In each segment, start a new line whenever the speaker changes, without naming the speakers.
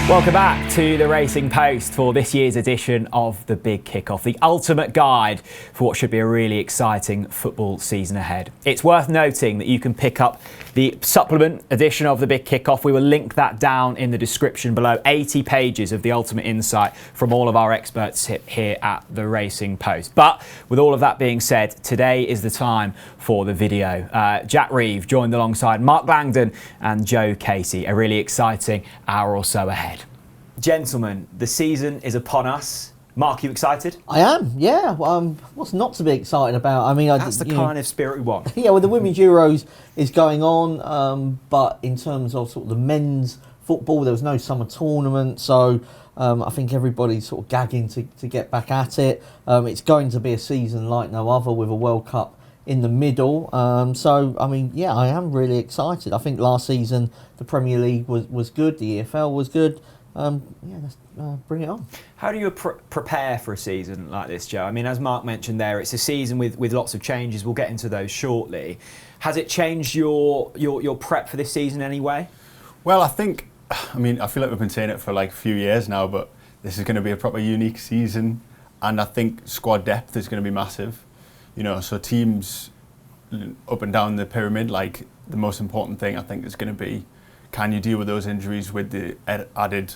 Welcome back to the Racing Post for this year's edition of the Big Kickoff, the ultimate guide for what should be a really exciting football season ahead. It's worth noting that you can pick up the supplement edition of the Big Kickoff. We will link that down in the description below. 80 pages of the ultimate insight from all of our experts here at the Racing Post. But with all of that being said, today is the time for the video. Jack Reeve joined alongside Mark Langdon and Joe Casey. A really exciting hour or so ahead. Gentlemen, the season is upon us. Mark, you excited?
I am, yeah. What's not to be excited about? I mean,
that's the kind of spirit we want.
Yeah, well, the Women's Euros is going on, but in terms of sort of the men's football, there was no summer tournament, so I think everybody's sort of gagging to get back at it. It's going to be a season like no other with a World Cup in the middle. So, I mean, yeah, I am really excited. I think last season the Premier League was good, the EFL was good. Let's bring it on. How do you prepare for a season like this, Joe? I mean, as Mark mentioned there, it's a season with lots of changes. We'll get into those shortly. Has it changed your prep for this season in any way?
Well, I feel like we've been saying it for like a few years now, but this is going to be a proper unique season, and I think squad depth is going to be massive. You know, so teams up and down the pyramid, like the most important thing I think is going to be, can you deal with those injuries with the added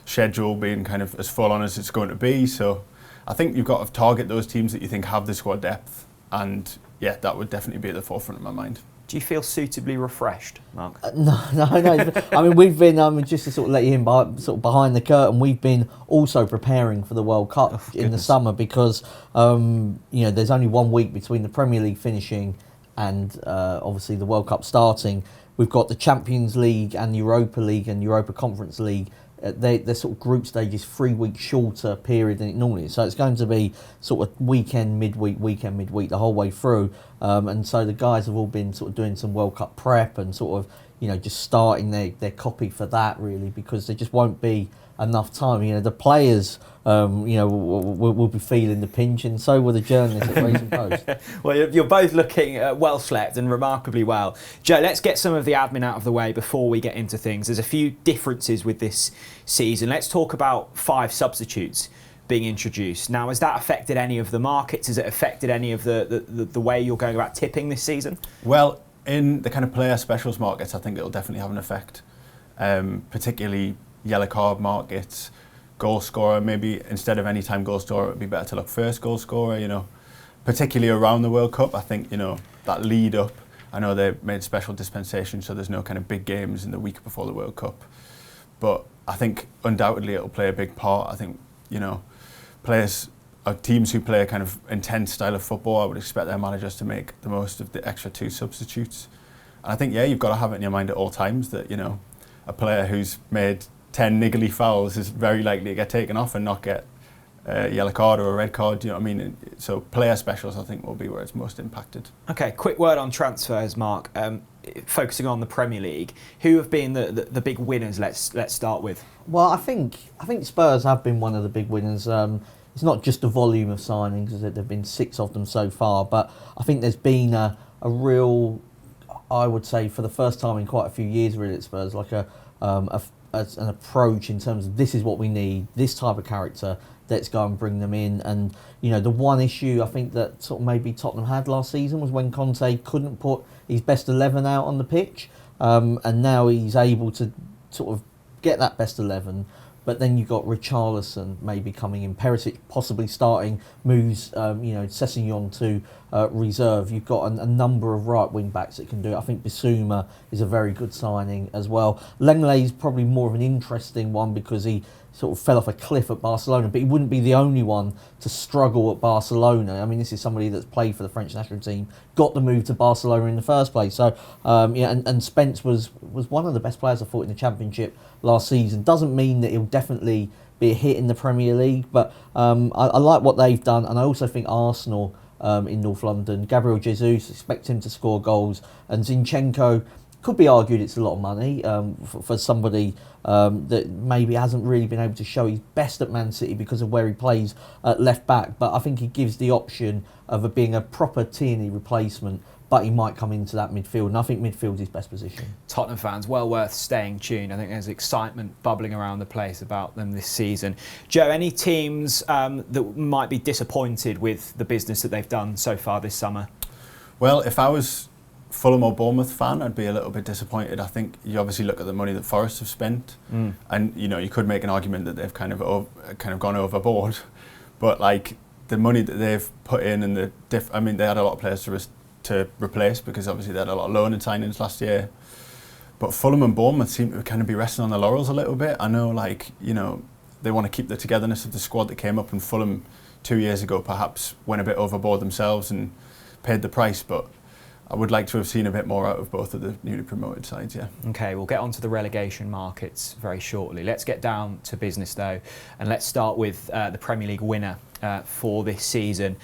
schedule being kind of as full on as it's going to be? So I think you've got to target those teams that you think have the squad depth, and yeah, that would definitely be at the forefront of my mind.
Do you feel suitably refreshed, Mark?
No. I mean, we've been, just to sort of let you in behind the curtain, we've been also preparing for the World Cup in the summer because, there's only 1 week between the Premier League finishing and obviously the World Cup starting. We've got the Champions League and Europa League and Europa Conference League. They're sort of group stages 3 weeks shorter period than it normally is. So it's going to be sort of weekend, midweek, the whole way through. And so the guys have all been sort of doing some World Cup prep and sort of, just starting their copy for that really, because there just won't be enough time. The players, will be feeling the pinch, and so will the journalists at Racing Post.
Well, you're both looking well slept and remarkably well. Joe, let's get some of the admin out of the way before we get into things. There's a few differences with this season. Let's talk about 5 substitutes being introduced. Now, has that affected any of the markets? Has it affected any of the way you're going about tipping this season?
Well, in the kind of player specials markets, I think it'll definitely have an effect, particularly yellow card markets. Goalscorer, maybe instead of anytime goalscorer, it would be better to look first goalscorer, particularly around the World Cup. I think, that lead up, I know they made special dispensations, so there's no kind of big games in the week before the World Cup. But I think undoubtedly it'll play a big part. I think, players or teams who play a kind of intense style of football, I would expect their managers to make the most of the extra 2 substitutes. And I think, you've got to have it in your mind at all times that, a player who's made 10 niggly fouls is very likely to get taken off and not get a yellow card or a red card, So player specials, I think, will be where it's most impacted.
Okay, quick word on transfers, Mark. Focusing on the Premier League, who have been the big winners? Let's start with.
Well, I think Spurs have been one of the big winners. It's not just the volume of signings, as there've been 6 of them so far, but I think there's been a real, I would say, for the first time in quite a few years, really, at Spurs, like an approach in terms of this is what we need, this type of character, let's go and bring them in. And the one issue I think that sort of maybe Tottenham had last season was when Conte couldn't put his best 11 out on the pitch, and now he's able to sort of get that best 11. But then you've got Richarlison maybe coming in, Perisic possibly starting, moves Sessegnon to reserve. You've got a number of right wing backs that can do it. I think Bissouma is a very good signing as well. Lenglet is probably more of an interesting one because he sort of fell off a cliff at Barcelona, but he wouldn't be the only one to struggle at Barcelona. I mean, this is somebody that's played for the French national team, got the move to Barcelona in the first place. So, and Spence was one of the best players I thought in the Championship last season. Doesn't mean that he'll definitely be a hit in the Premier League, but I like what they've done, and I also think Arsenal in North London, Gabriel Jesus, expect him to score goals, and Zinchenko could be argued it's a lot of money for somebody that maybe hasn't really been able to show his best at Man City because of where he plays at left back. But I think he gives the option of being a proper Tierney replacement, but he might come into that midfield, and I think midfield is his best position.
Tottenham fans, well worth staying tuned. I think there's excitement bubbling around the place about them this season. Joe, any teams that might be disappointed with the business that they've done so far this summer?
Well, if I was Fulham or Bournemouth fan, I'd be a little bit disappointed. I think you obviously look at the money that Forest have spent, and you could make an argument that they've kind of gone overboard, but like the money that they've put in and they had a lot of players to replace, because obviously they had a lot of loan and signings last year. But Fulham and Bournemouth seem to kind of be resting on their laurels a little bit. I know, they want to keep the togetherness of the squad that came up, and Fulham 2 years ago perhaps went a bit overboard themselves and paid the price, but I would like to have seen a bit more out of both of the newly promoted sides, yeah.
Okay, we'll get on to the relegation markets very shortly. Let's get down to business though, and let's start with the Premier League winner for this season.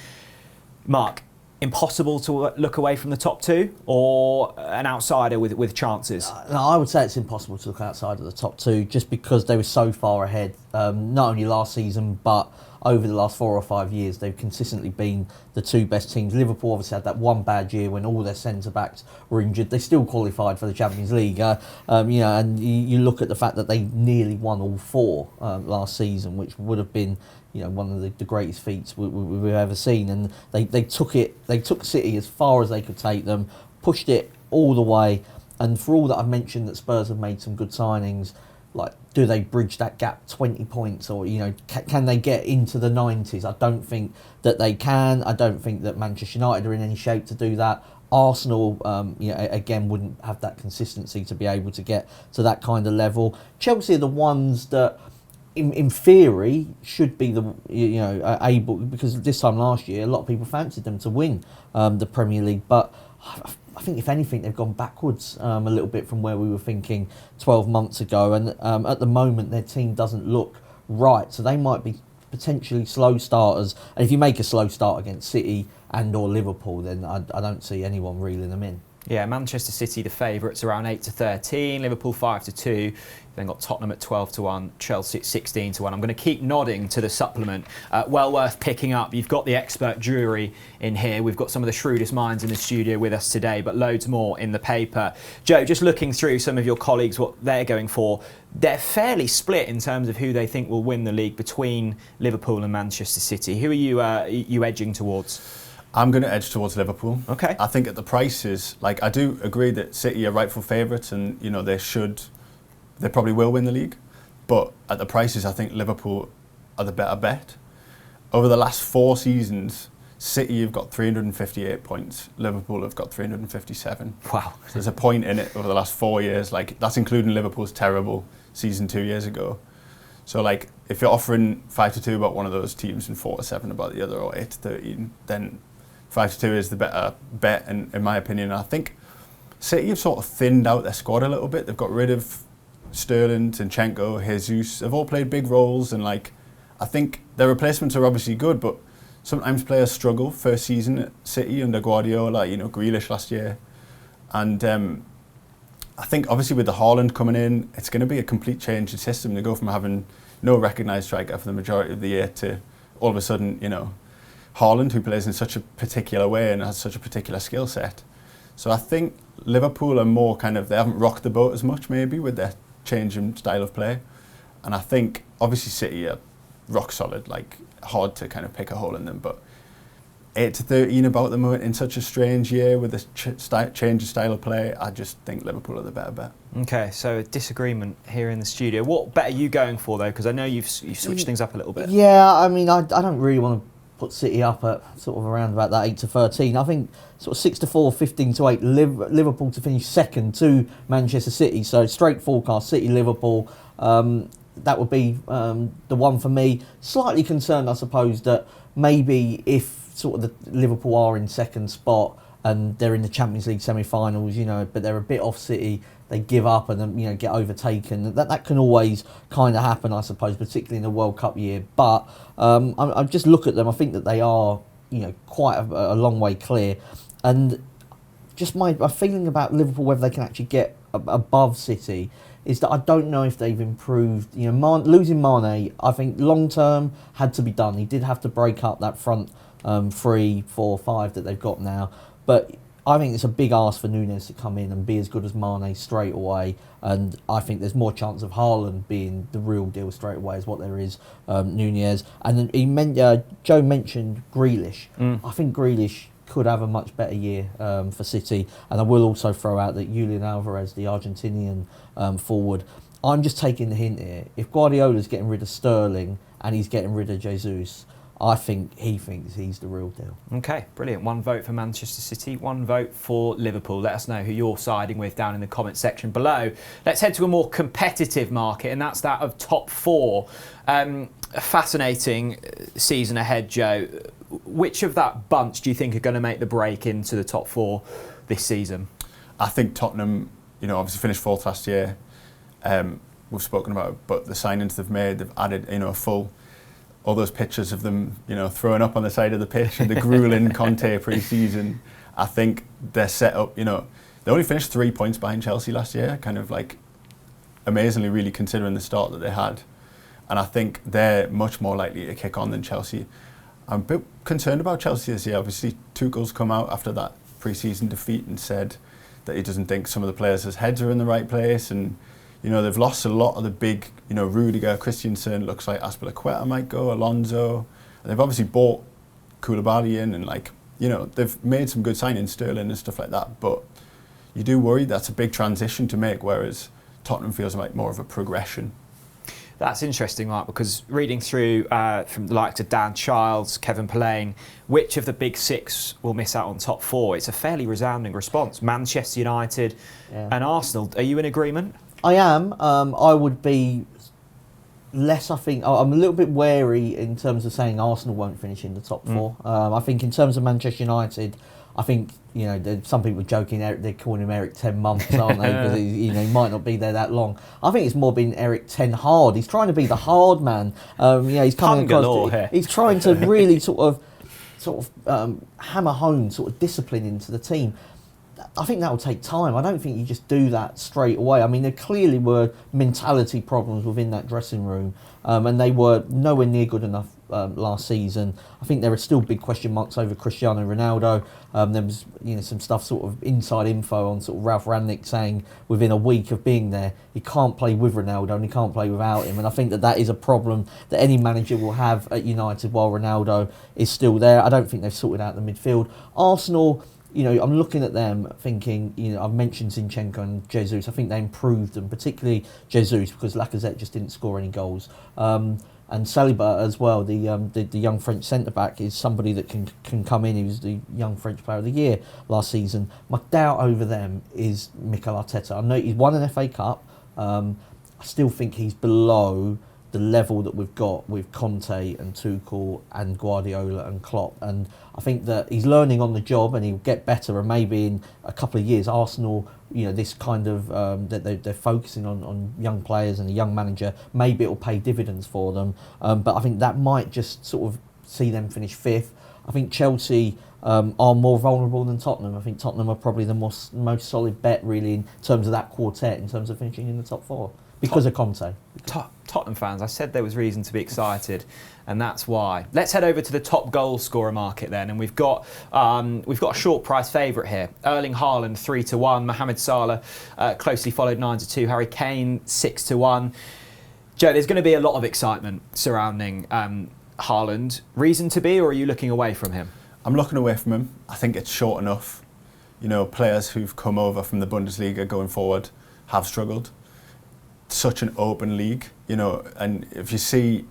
Mark, impossible to look away from the top two, or an outsider with chances?
No, I would say it's impossible to look outside of the top two, just because they were so far ahead, not only last season, but over the last 4 or 5 years, they've consistently been the two best teams. Liverpool obviously had that one bad year when all their centre-backs were injured. They still qualified for the Champions League, and you look at the fact that they nearly won all 4 last season, which would have been one of the greatest feats we've ever seen. And they took City as far as they could take them, pushed it all the way. And for all that I've mentioned that Spurs have made some good signings, like, do they bridge that gap 20 points, or can they get into the 90s? I don't think that they can. I don't think that Manchester United are in any shape to do that. Arsenal, again, wouldn't have that consistency to be able to get to that kind of level. Chelsea are the ones that, in theory, should be able, because this time last year a lot of people fancied them to win the Premier League, but I think if anything they've gone backwards a little bit from where we were thinking 12 months ago, and at the moment their team doesn't look right, so they might be potentially slow starters, and if you make a slow start against City and or Liverpool, then I don't see anyone reeling them in.
Yeah, Manchester City the favourites around 8-13, Liverpool 5-2. Then got Tottenham at 12-1, Chelsea at 16-1. I'm going to keep nodding to the supplement. Well worth picking up. You've got the expert jury in here. We've got some of the shrewdest minds in the studio with us today, but loads more in the paper. Joe, just looking through some of your colleagues, what they're going for, they're fairly split in terms of who they think will win the league between Liverpool and Manchester City. Who are you edging towards?
I'm going to edge towards Liverpool.
Okay.
I think at the prices, I do agree that City are rightful favourites, and they probably will win the league. But at the prices, I think Liverpool are the better bet. Over the last 4 seasons, City have got 358 points. Liverpool have got 357.
Wow.
So there's a point in it over the last 4 years. That's including Liverpool's terrible season 2 years ago. So if you're offering 5-2 about one of those teams and 4-7 about the other, or 8-13, then 5-2 is the better bet, in my opinion. And I think City have sort of thinned out their squad a little bit. They've got rid of Sterling, Zinchenko, Jesus. They've all played big roles, and I think their replacements are obviously good, but sometimes players struggle first season at City under Guardiola, Grealish last year. And I think obviously with the Haaland coming in, it's going to be a complete change in system. They go from having no recognised striker for the majority of the year to all of a sudden, Haaland, who plays in such a particular way and has such a particular skill set. So I think Liverpool are more they haven't rocked the boat as much maybe with their change in style of play. And I think obviously City are rock solid, hard to pick a hole in them, but 8-13 about them in such a strange year with a change in style of play, I just think Liverpool are the better bet.
Okay, so a disagreement here in the studio. What bet are you going for though? Because I know you've switched things up a little bit.
Yeah, I don't really want to put City up at sort of around about that 8-13. I think sort of 6-4, 15-8, Liverpool to finish second to Manchester City. So straight forecast, City, Liverpool. That would be the one for me. Slightly concerned, I suppose, that maybe if sort of the Liverpool are in second spot and they're in the Champions League semi-finals, but they're a bit off City, they give up and then get overtaken. That can always kind of happen, I suppose, particularly in the World Cup year. But I just look at them. I think that they are quite a long way clear, and just my feeling about Liverpool, whether they can actually get above City, is that I don't know if they've improved. You know, losing Mane, I think long term had to be done. He did have to break up that front 3, 4, 5 that they've got now. But I think it's a big ask for Núñez to come in and be as good as Mane straight away. And I think there's more chance of Haaland being the real deal straight away as what there is Núñez. And then Joe mentioned Grealish. I think Grealish could have a much better year for City. And I will also throw out that Julian Alvarez, the Argentinian forward, I'm just taking the hint here. If Guardiola's getting rid of Sterling and he's getting rid of Jesus, I think he thinks he's the real deal.
Okay, brilliant. 1 vote for Manchester City, 1 vote for Liverpool. Let us know who you're siding with down in the comment section below. Let's head to a more competitive market, and that's that of top 4. A fascinating season ahead, Joe. Which of that bunch do you think are going to make the break into the top 4 this season?
I think Tottenham, obviously finished 4th last year. We've spoken about it, but the signings they've made, they've added, a full... all those pictures of them, throwing up on the side of the pitch and the grueling Conte pre-season. I think they're set up, they only finished 3 points behind Chelsea last year, kind of like amazingly really considering the start that they had. And I think they're much more likely to kick on than Chelsea. I'm a bit concerned about Chelsea this year. Obviously, Tuchel's come out after that pre-season defeat and said that he doesn't think some of the players' heads are in the right place, and they've lost a lot of the big, Rudiger, Christensen, looks like Azpilicueta might go, Alonso. And they've obviously bought Koulibaly in, and they've made some good signings, Sterling and stuff like that. But you do worry that's a big transition to make, whereas Tottenham feels like more of a progression.
That's interesting, Mark, because reading through from the likes of Dan Childs, Kevin Pillane, which of the big 6 will miss out on top 4? It's a fairly resounding response. Manchester United and Arsenal. Are you in agreement?
I am. I would be less, I think, I'm a little bit wary in terms of saying Arsenal won't finish in the top 4. I think in terms of Manchester United, I think, some people are joking, they're calling him Eric 10 months, aren't they? Because he might not be there that long. I think it's more been Eric 10 hard. He's trying to be the hard man. He's coming across. He's trying to really sort of hammer home sort of discipline into the team. I think that will take time. I don't think you just do that straight away. I mean, there clearly were mentality problems within that dressing room, and they were nowhere near good enough last season. I think there are still big question marks over Cristiano Ronaldo. There was some stuff, sort of inside info on sort of Ralph Rangnick saying within a week of being there, he can't play with Ronaldo and he can't play without him. And I think that is a problem that any manager will have at United while Ronaldo is still there. I don't think they've sorted out the midfield. Arsenal, I'm looking at them thinking, I've mentioned Zinchenko and Jesus. I think they improved them, particularly Jesus, because Lacazette just didn't score any goals. And Saliba as well, the young French centre-back, is somebody that can come in. He was the young French Player of the Year last season. My doubt over them is Mikel Arteta. I know he's won an FA Cup. I still think he's below the level that we've got with Conte and Tuchel and Guardiola and Klopp, and I think that he's learning on the job and he'll get better, and maybe in a couple of years Arsenal, this kind of that they're focusing on young players and a young manager, maybe it'll pay dividends for them, but I think that might just sort of see them finish 5th. I think Chelsea are more vulnerable than Tottenham. I think Tottenham are probably the most solid bet really in terms of that quartet, in terms of finishing in the top 4. Because of Conte.
Tottenham fans, I said there was reason to be excited, and that's why. Let's head over to the top goal scorer market then, and we've got a short price favourite here. Erling Haaland 3-1, Mohamed Salah closely followed 9-2, Harry Kane 6-1. Joe, there's going to be a lot of excitement surrounding Haaland. Reason to be, or are you looking away from him?
I'm looking away from him. I think it's short enough. Players who've come over from the Bundesliga going forward have struggled. Such an open league, and if you see,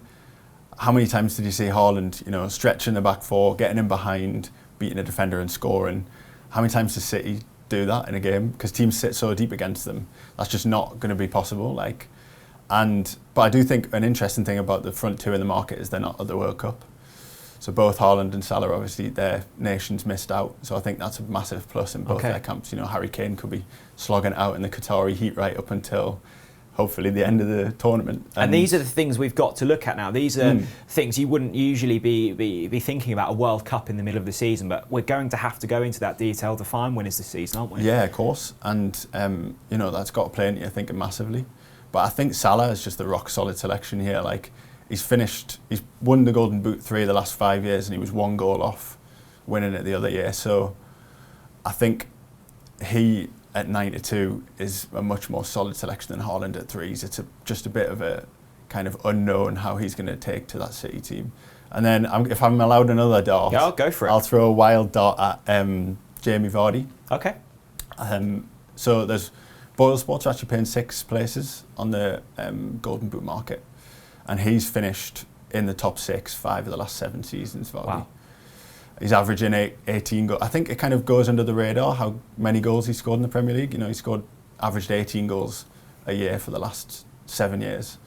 how many times did you see Haaland, stretching the back 4, getting in behind, beating a defender and scoring? How many times does City do that in a game? Because teams sit so deep against them, that's just not going to be possible. But I do think an interesting thing about the front 2 in the market is they're not at the World Cup. So both Haaland and Salah, obviously, their nations missed out. So I think that's a massive plus in both their camps. Harry Kane could be slogging it out in the Qatari heat right up until hopefully the end of the tournament.
And these are the things we've got to look at now. These are things you wouldn't usually be thinking about a World Cup in the middle of the season, but we're going to have to go into that detail to find winners this season, aren't we?
Yeah, of course. And, that's got to play into your thinking massively. But I think Salah is just the rock-solid selection here. Like, he's won the Golden Boot 3 of the last 5 years, and he was 1 goal off winning it the other year. So I think he, at 92, is a much more solid selection than Haaland at 3s. It's just a bit of a kind of unknown how he's going to take to that City team. And then if I'm allowed another dart,
yeah, I'll go for it.
I'll throw a wild dart at Jamie Vardy.
Okay.
So there's Boyle Sports are actually paying 6 places on the Golden Boot market, and he's finished in the top 6 5 of the last 7 seasons. Vardy.
Wow.
He's averaging 18 goals. I think it kind of goes under the radar how many goals he scored in the Premier League. He averaged 18 goals a year for the last 7 years.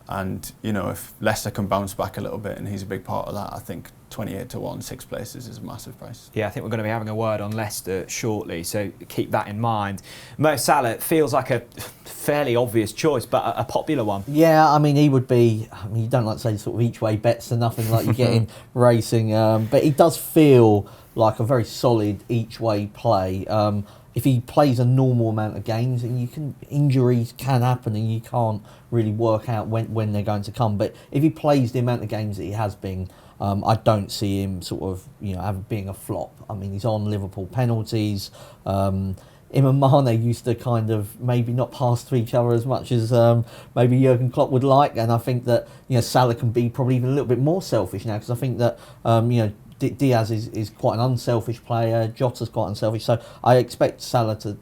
And, if Leicester can bounce back a little bit, and he's a big part of that, I think 28-1, 6 places is a massive price.
Yeah, I think we're going to be having a word on Leicester shortly, so keep that in mind. Mo Salah feels like a fairly obvious choice, but a popular one.
Yeah, I mean, he would be, you don't like to say sort of each way bets or nothing like you get in racing, but he does feel like a very solid each way play. If he plays a normal amount of games, and injuries can happen and you can't really work out when they're going to come. But if he plays the amount of games that he has been, I don't see him sort of, being a flop. I mean, he's on Liverpool penalties. Him and Mane used to kind of maybe not pass to each other as much as maybe Jurgen Klopp would like. And I think that, Salah can be probably even a little bit more selfish now, because I think that, Diaz is quite an unselfish player. Jota's quite unselfish, so I expect Salah to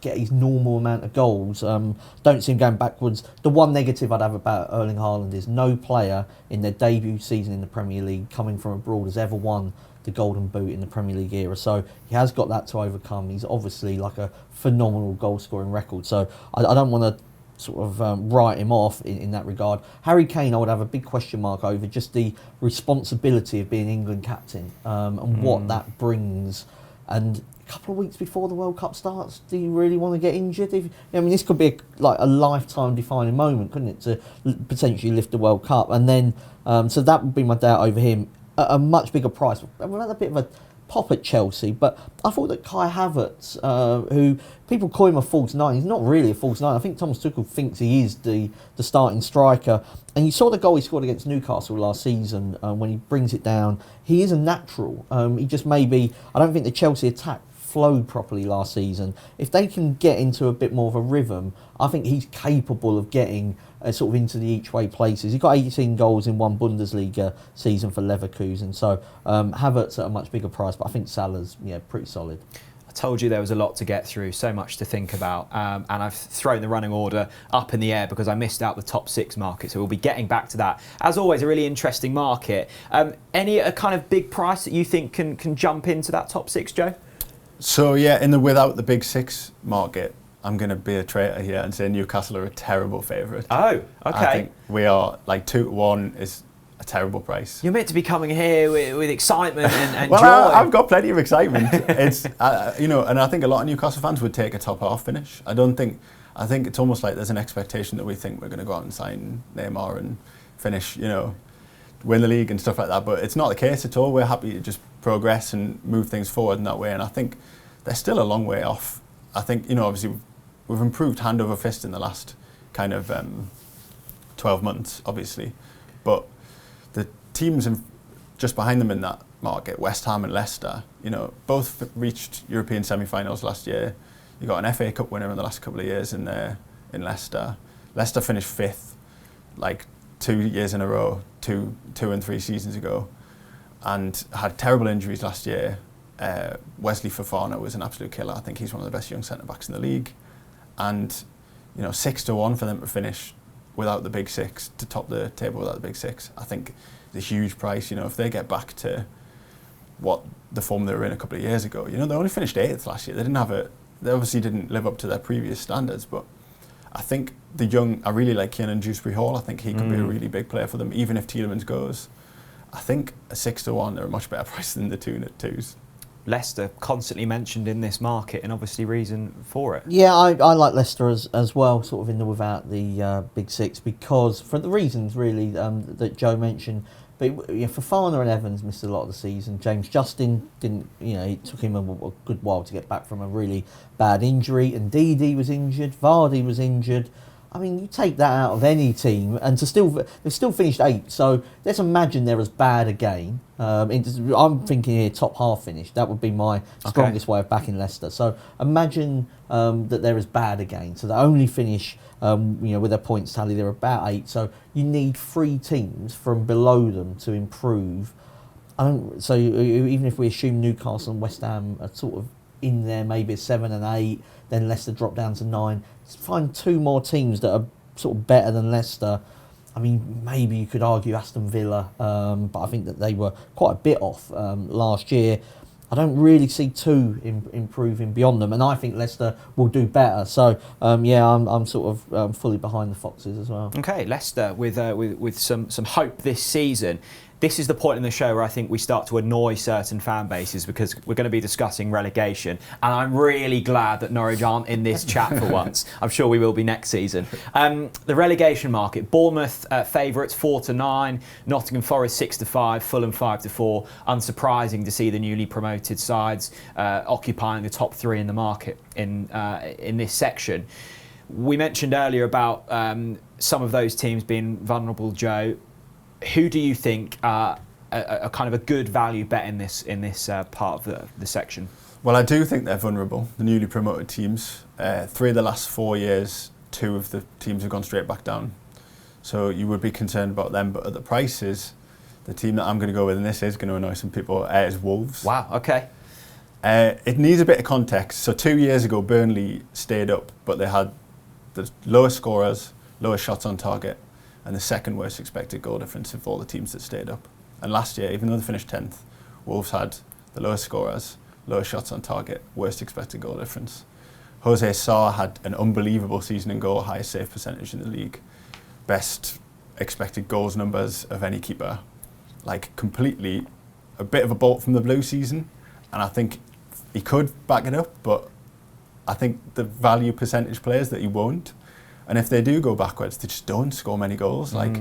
get his normal amount of goals. Don't see him going backwards. The one negative I'd have about Erling Haaland is no player in their debut season in the Premier League coming from abroad has ever won the Golden Boot in the Premier League era. So he has got that to overcome. He's obviously like a phenomenal goal scoring record. So I don't want to sort of write him off in that regard. Harry Kane, I would have a big question mark over just the responsibility of being England captain and what that brings. And a couple of weeks before the World Cup starts, do you really want to get injured? This could be a lifetime defining moment, couldn't it, to potentially lift the World Cup? And then, so that would be my doubt over him. At a much bigger price. We've had a bit of a pop at Chelsea, but I thought that Kai Havertz, who people call him a false nine, he's not really a false nine. I think Thomas Tuchel thinks he is the starting striker. And you saw the goal he scored against Newcastle last season when he brings it down. He is a natural. He just maybe, I don't think the Chelsea attack flowed properly last season. If they can get into a bit more of a rhythm, I think he's capable of getting sort of into the each-way places. He got 18 goals in one Bundesliga season for Leverkusen, so Havertz at a much bigger price, but I think Salah's pretty solid.
I told you there was a lot to get through, so much to think about, and I've thrown the running order up in the air because I missed out the top 6 market, so we'll be getting back to that. As always, a really interesting market. Any kind of big price that you think can jump into that top 6, Joe?
So yeah, without the big 6 market, I'm going to be a traitor here and say Newcastle are a terrible favourite.
Oh, okay.
I think we are, 2-1 is a terrible price.
You're meant to be coming here with excitement and
well,
joy.
I've got plenty of excitement. It's and I think a lot of Newcastle fans would take a top half finish. I think it's almost like there's an expectation that we think we're going to go out and sign Neymar and finish, win the league and stuff like that. But it's not the case at all. We're happy to just progress and move things forward in that way. And I think they're still a long way off. I think, obviously we've improved hand over fist in the last kind of 12 months, obviously. But the teams just behind them in that market, West Ham and Leicester, both reached European semi-finals last year. You got an FA Cup winner in the last couple of years in Leicester. Leicester finished 5th, 2 years in a row, two and 3 seasons ago, and had terrible injuries last year. Wesley Fofana was an absolute killer. I think he's one of the best young centre-backs in the league. And, 6-1 for them to finish without the big 6, to top the table without the big 6, I think is a huge price. If they get back to what the form they were in a couple of years ago, they only finished 8th last year. They obviously didn't live up to their previous standards, but I think I really like Kiernan Dewsbury-Hall. I think he could be a really big player for them, even if Tielemans goes. I think a 6-1, they're a much better price than the 2s.
Leicester constantly mentioned in this market, and obviously reason for it.
Yeah, I like Leicester as well, sort of in the without the big six, because for the reasons really that Joe mentioned. But Fofana and Evans missed a lot of the season. James Justin didn't. It took him a good while to get back from a really bad injury. And Ndidi was injured. Vardy was injured. I mean, you take that out of any team, and they've still finished 8th. So let's imagine they're as bad again. I'm thinking here top half finish. That would be my strongest way of backing Leicester. So imagine that they're as bad again. So they only finish, with their points tally, they're about 8. So you need 3 teams from below them to improve. So even if we assume Newcastle and West Ham are sort of in there, maybe 7 and 8, then Leicester drop down to 9. Find 2 more teams that are sort of better than Leicester. I mean, maybe you could argue Aston Villa, but I think that they were quite a bit off last year. I don't really see 2 improving beyond them, and I think Leicester will do better. So, I'm sort of fully behind the Foxes as well.
Okay, Leicester with some hope this season. This is the point in the show where I think we start to annoy certain fan bases, because we're going to be discussing relegation, and I'm really glad that Norwich aren't in this chat for once. I'm sure we will be next season. The relegation market: Bournemouth favourites 4-9, Nottingham Forest 6-5, Fulham 5-4. Unsurprising to see the newly promoted sides occupying the top 3 in the market in this section. We mentioned earlier about some of those teams being vulnerable, Joe. Who do you think are a kind of a good value bet in this part of the section?
Well, I do think they're vulnerable, the newly promoted teams. 3 of the last 4 years, 2 of the teams have gone straight back down. So you would be concerned about them. But at the prices, the team that I'm going to go with, and this is going to annoy some people, is Wolves.
Wow, okay.
It needs a bit of context. So 2 years ago, Burnley stayed up, but they had the lowest scorers, lowest shots on target, and the second worst expected goal difference of all the teams that stayed up. And last year, even though they finished 10th, Wolves had the lowest scorers, lowest shots on target, worst expected goal difference. Jose Sarr had an unbelievable season in goal, highest save percentage in the league, best expected goals numbers of any keeper. Like, completely a bit of a bolt from the blue season, and I think he could back it up, but I think the value percentage players that he won't. And if they do go backwards, they just don't score many goals. Like,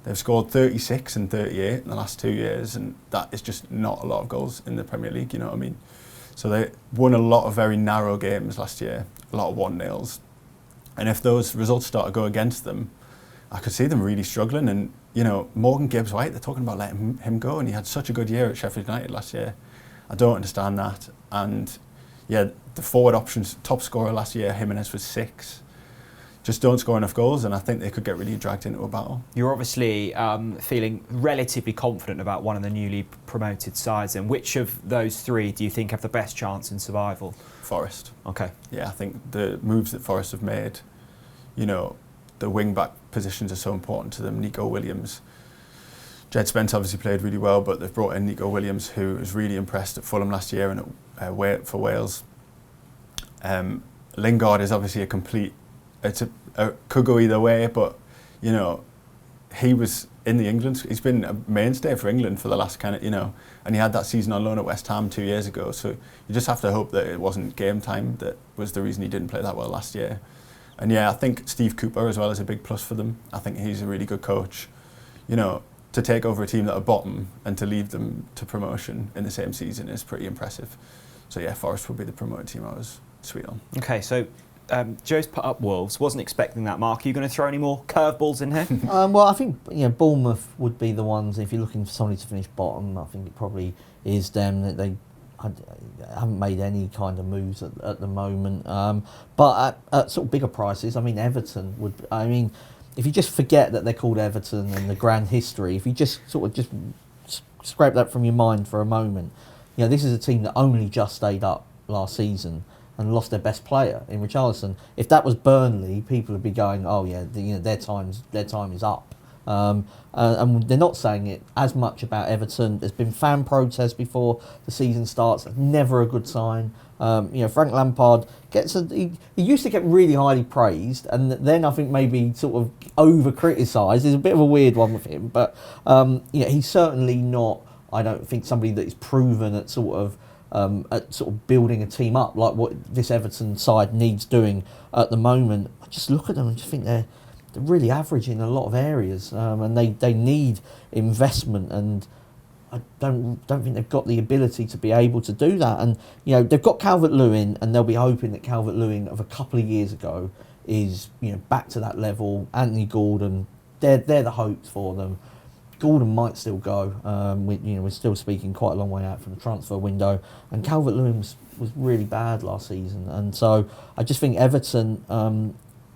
they've scored 36 and 38 in the last 2 years, and that is just not a lot of goals in the Premier League, you know what I mean? So they won a lot of very narrow games last year, a lot of 1-0s. And if those results start to go against them, I could see them really struggling. And, Morgan Gibbs-White, they're talking about letting him go, and he had such a good year at Sheffield United last year. I don't understand that. And, the forward options, top scorer last year, Jimenez, was 6. Just don't score enough goals, and I think they could get really dragged into a battle.
You're obviously feeling relatively confident about one of the newly promoted sides, and which of those 3 do you think have the best chance in survival?
Forest.
Okay.
Yeah, I think the moves that Forest have made, the wing-back positions are so important to them. Nico Williams. Jed Spence obviously played really well, but they've brought in Nico Williams, who was really impressed at Fulham last year and for Wales. Lingard is obviously could go either way, but he was in the England. He's been a mainstay for England for the last and he had that season on loan at West Ham 2 years ago. So you just have to hope that it wasn't game time that was the reason he didn't play that well last year. And I think Steve Cooper as well is a big plus for them. I think he's a really good coach. To take over a team that are bottom and to lead them to promotion in the same season is pretty impressive. So Forest would be the promoted team I was sweet on.
Okay, so Joe's put up Wolves. Wasn't expecting that, Mark. Are you going to throw any more curveballs in here?
Well, I think Bournemouth would be the ones. If you're looking for somebody to finish bottom, I think it probably is them. That they haven't made any kind of moves at the moment. But at sort of bigger prices, Everton would. If you just forget that they're called Everton and the grand history, if you just scrape that from your mind for a moment, this is a team that only just stayed up last season and lost their best player in Richarlison. If that was Burnley, people would be going, "Oh yeah, their time is up." And they're not saying it as much about Everton. There's been fan protests before the season starts. Never a good sign. Frank Lampard he used to get really highly praised, and then I think maybe sort of over criticised. There's a bit of a weird one with him, but he's certainly not. I don't think somebody that is proven at sort of at sort of building a team up like what this Everton side needs doing at the moment. I just look at them and just think they're really average in a lot of areas, and they need investment, and I don't think they've got the ability to be able to do that. And they've got Calvert-Lewin, and they'll be hoping that Calvert-Lewin of a couple of years ago is back to that level. Anthony Gordon, they're the hopes for them. Gordon might still go. We're still speaking quite a long way out from the transfer window, and Calvert-Lewin was really bad last season, and so I just think Everton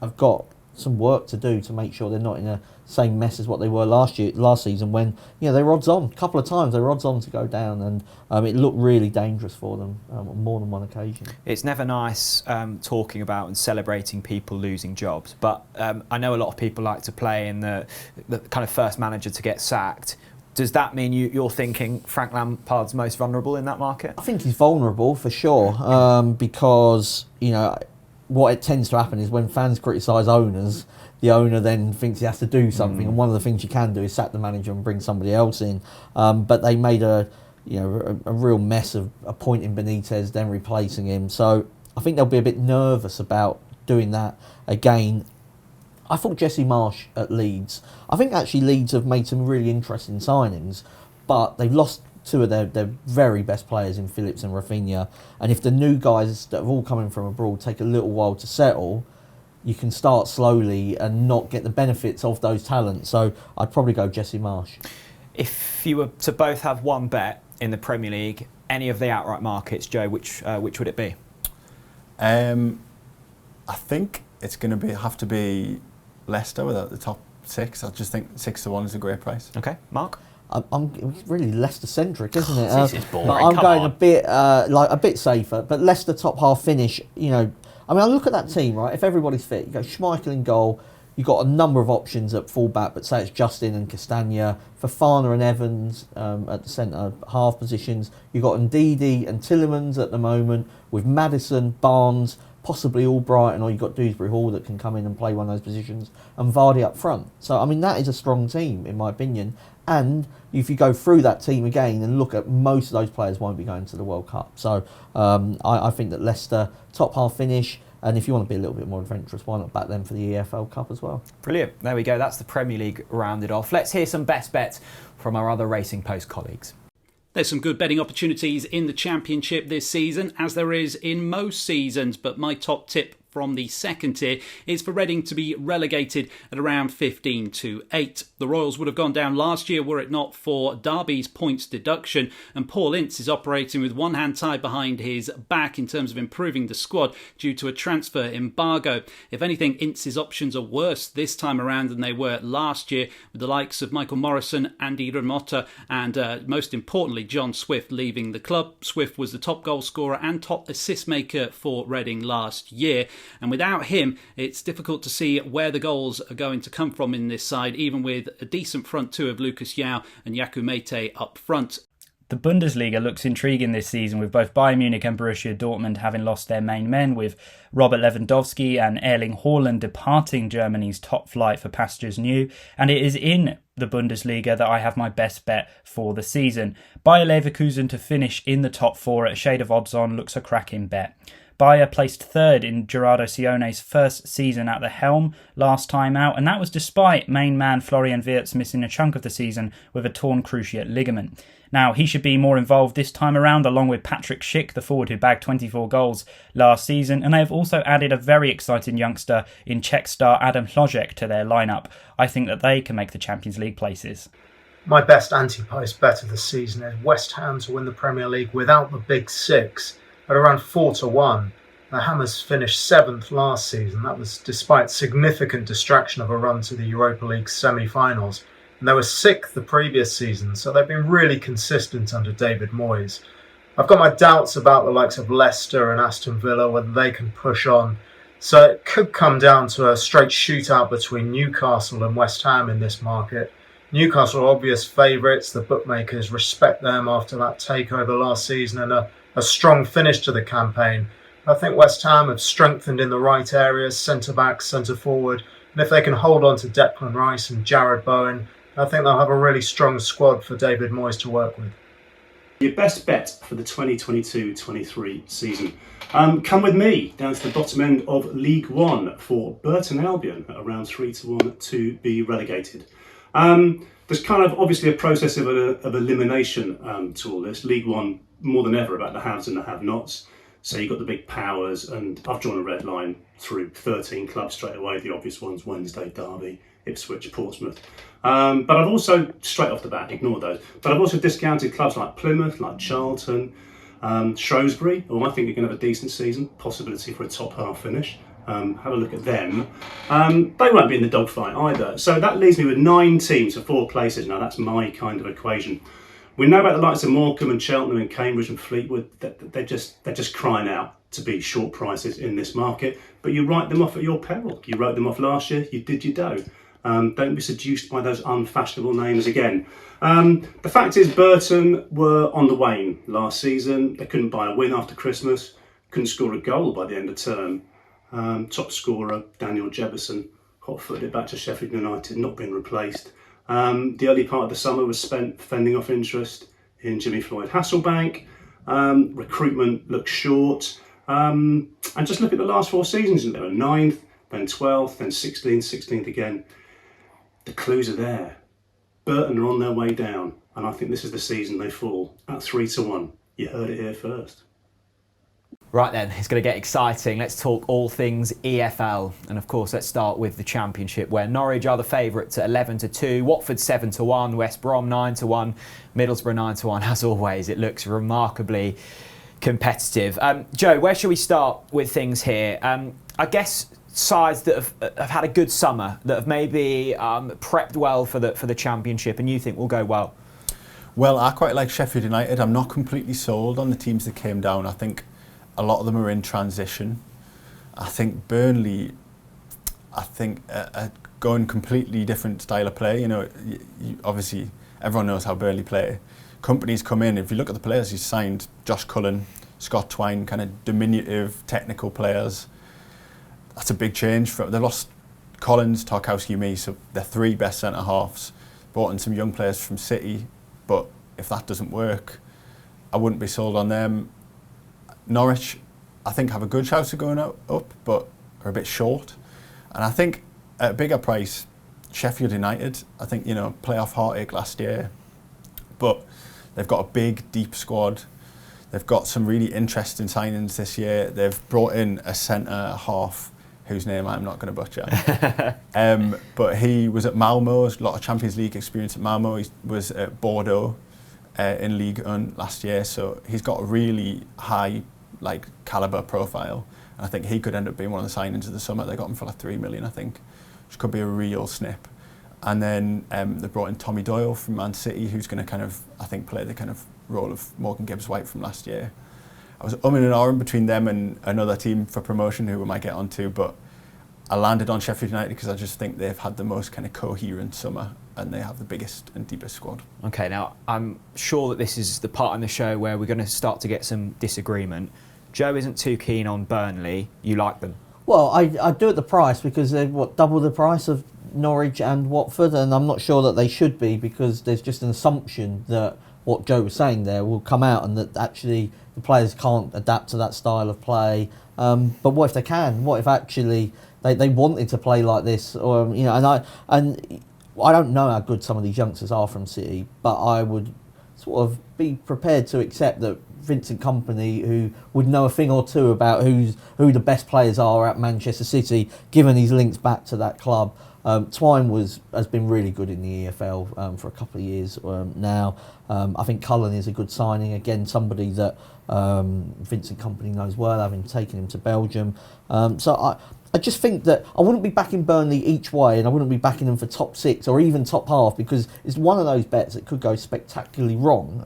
have got some work to do to make sure they're not in the same mess as what they were last season when they were odds on. A couple of times they were odds on to go down, and it looked really dangerous for them on more than one occasion.
It's never nice talking about and celebrating people losing jobs, but I know a lot of people like to play in the kind of first manager to get sacked. Does that mean you're thinking Frank Lampard's most vulnerable in that market?
I think he's vulnerable for sure, because what it tends to happen is when fans criticise owners, the owner then thinks he has to do something, and one of the things you can do is sack the manager and bring somebody else in. But they made a real mess of appointing Benitez, then replacing him. So I think they'll be a bit nervous about doing that again. I thought Jesse Marsch at Leeds. I think actually Leeds have made some really interesting signings, but they've lost two of their very best players in Phillips and Rafinha. And if the new guys that have all come in from abroad take a little while to settle, you can start slowly and not get the benefits of those talents. So I'd probably go Jesse Marsch.
If you were to both have one bet in the Premier League, any of the outright markets, Joe, which would it be?
I think it's going to have to be Leicester without the top six. I just think 6-1 is a great price.
Okay, Mark?
It's really Leicester-centric, isn't it?
This is boring.
I'm going a bit safer, but Leicester top half finish. I look at that team, right? If everybody's fit, you go Schmeichel in goal. You've got a number of options at full-back, but say it's Justin and Castagna, Fofana and Evans at the centre half positions. You've got Ndidi and Tielemans at the moment, with Maddison, Barnes, possibly Albrighton, or you've got Dewsbury Hall that can come in and play one of those positions, and Vardy up front. So, that is a strong team, in my opinion. And if you go through that team again and look at most of those players won't be going to the World Cup. So I think that Leicester, top half finish, and if you want to be a little bit more adventurous, why not back them for the EFL Cup as well?
Brilliant. There we go. That's the Premier League rounded off. Let's hear some best bets from our other Racing Post colleagues.
There's some good betting opportunities in the Championship this season, as there is in most seasons, but my top tip from the second tier is for Reading to be relegated at around 15-8. The Royals would have gone down last year were it not for Derby's points deduction, and Paul Ince is operating with one hand tied behind his back in terms of improving the squad due to a transfer embargo. If anything, Ince's options are worse this time around than they were last year, with the likes of Michael Morrison, Andy Ramotta and most importantly John Swift leaving the club. Swift was the top goal scorer and top assist maker for Reading last year, and without him it's difficult to see where the goals are going to come from in this side, even with a decent front two of Lucas Yao and Yaku Mete up front.
The Bundesliga looks intriguing this season, with both Bayern Munich and Borussia Dortmund having lost their main men, with Robert Lewandowski and Erling Haaland departing Germany's top flight for pastures new. And it is in the Bundesliga that I have my best bet for the season. Bayer Leverkusen to finish in the top four at a shade of odds on looks a cracking bet. Bayer placed third in Gerardo Sione's first season at the helm last time out, and that was despite main man Florian Wirtz missing a chunk of the season with a torn cruciate ligament. Now, he should be more involved this time around, along with Patrick Schick, the forward who bagged 24 goals last season, and they have also added a very exciting youngster in Czech star Adam Hložek to their lineup. I think that they can make the Champions League places.
My best anti-post bet of the season is West Ham to win the Premier League without the big six at around 4-1. The Hammers finished 7th last season. That was despite significant distraction of a run to the Europa League semi-finals. And they were 6th the previous season, so they've been really consistent under David Moyes. I've got my doubts about the likes of Leicester and Aston Villa, whether they can push on. So it could come down to a straight shootout between Newcastle and West Ham in this market. Newcastle are obvious favourites. The bookmakers respect them after that takeover last season and a strong finish to the campaign. I think West Ham have strengthened in the right areas, centre-back, centre-forward. And if they can hold on to Declan Rice and Jared Bowen, I think they'll have a really strong squad for David Moyes to work with.
Your best bet for the 2022-23 season. Come with me down to the bottom end of League One for Burton Albion at around 3-1 to be relegated. There's kind of obviously a process of elimination to all this. League One, more than ever, about the haves and the have-nots. So you've got the big powers, and I've drawn a red line through 13 clubs straight away. The obvious ones: Wednesday, Derby, Ipswich, Portsmouth. But I've also, straight off the bat, ignore those. But I've also discounted clubs like Plymouth, like Charlton, Shrewsbury, who I think are going to have a decent season, possibility for a top half finish. Have a look at them. They won't be in the dogfight either. So that leaves me with 9 teams for 4 places. Now that's my kind of equation. We know about the likes of Morecambe and Cheltenham and Cambridge and Fleetwood. They're just crying out to be short prices in this market. But you write them off at your peril. You wrote them off last year. You did your dough. Don't be seduced by those unfashionable names again. The fact is, Burton were on the wane last season. They couldn't buy a win after Christmas. Couldn't score a goal by the end of term. Top scorer Daniel Jefferson hot-footed back to Sheffield United, not being replaced. The early part of the summer was spent fending off interest in Jimmy Floyd Hasselbank. Recruitment looks short. And just look at the last 4 seasons. They were 9th, then 12th, then 16th, 16th again. The clues are there. Burton are on their way down, and I think this is the season they fall at 3-1. You heard it here first.
Right then, it's going to get exciting. Let's talk all things EFL. And of course, let's start with the Championship, where Norwich are the favourites at 11-2, Watford 7-1, West Brom 9-1, Middlesbrough 9-1. As always, it looks remarkably competitive. Joe, where should we start with things here? I guess sides that have had a good summer, that have maybe prepped well for the Championship, and you think will go well?
Well, I quite like Sheffield United. I'm not completely sold on the teams that came down. I think a lot of them are in transition. I think Burnley, are going completely different style of play. You know, obviously everyone knows how Burnley play. Companies come in. If you look at the players he's signed, Josh Cullen, Scott Twine, kind of diminutive technical players. That's a big change. They lost Collins, Tarkowski, me, so they're 3 best centre halves. Brought in some young players from City, but if that doesn't work, I wouldn't be sold on them. Norwich, I think, have a good chance of going up, but are a bit short. And I think at a bigger price, Sheffield United, I think, you know, playoff heartache last year, but they've got a big, deep squad. They've got some really interesting signings this year. They've brought in a centre half whose name I'm not going to butcher. But he was at Malmo, a lot of Champions League experience at Malmo. He was at Bordeaux in League 1 last year, so he's got a really high calibre profile. And I think he could end up being one of the signings of the summer. They got him for like 3 million, I think, which could be a real snip. And then they brought in Tommy Doyle from Man City, who's going to kind of, I think, play the kind of role of Morgan Gibbs-White from last year. I was umming and ahhing between them and another team for promotion who we might get onto, but I landed on Sheffield United because I just think they've had the most kind of coherent summer and they have the biggest and deepest squad. Okay, now I'm sure that this is the part in the show where we're going to start to get some disagreement. Joe isn't too keen on Burnley. You like them?
Well, I do at the price because they're double the price of Norwich and Watford, and I'm not sure that they should be, because there's just an assumption that what Joe was saying there will come out and that actually the players can't adapt to that style of play. But what if they can? What if actually they wanted to play like this? Or and I don't know how good some of these youngsters are from City, but I would sort of be prepared to accept that Vincent Kompany, who would know a thing or two about who the best players are at Manchester City, given his links back to that club. Twine has been really good in the EFL for a couple of years now. I think Cullen is a good signing. Again, somebody that Vincent Kompany knows well, having taken him to Belgium. So I just think that I wouldn't be backing Burnley each way, and I wouldn't be backing them for top 6 or even top half, because it's one of those bets that could go spectacularly wrong,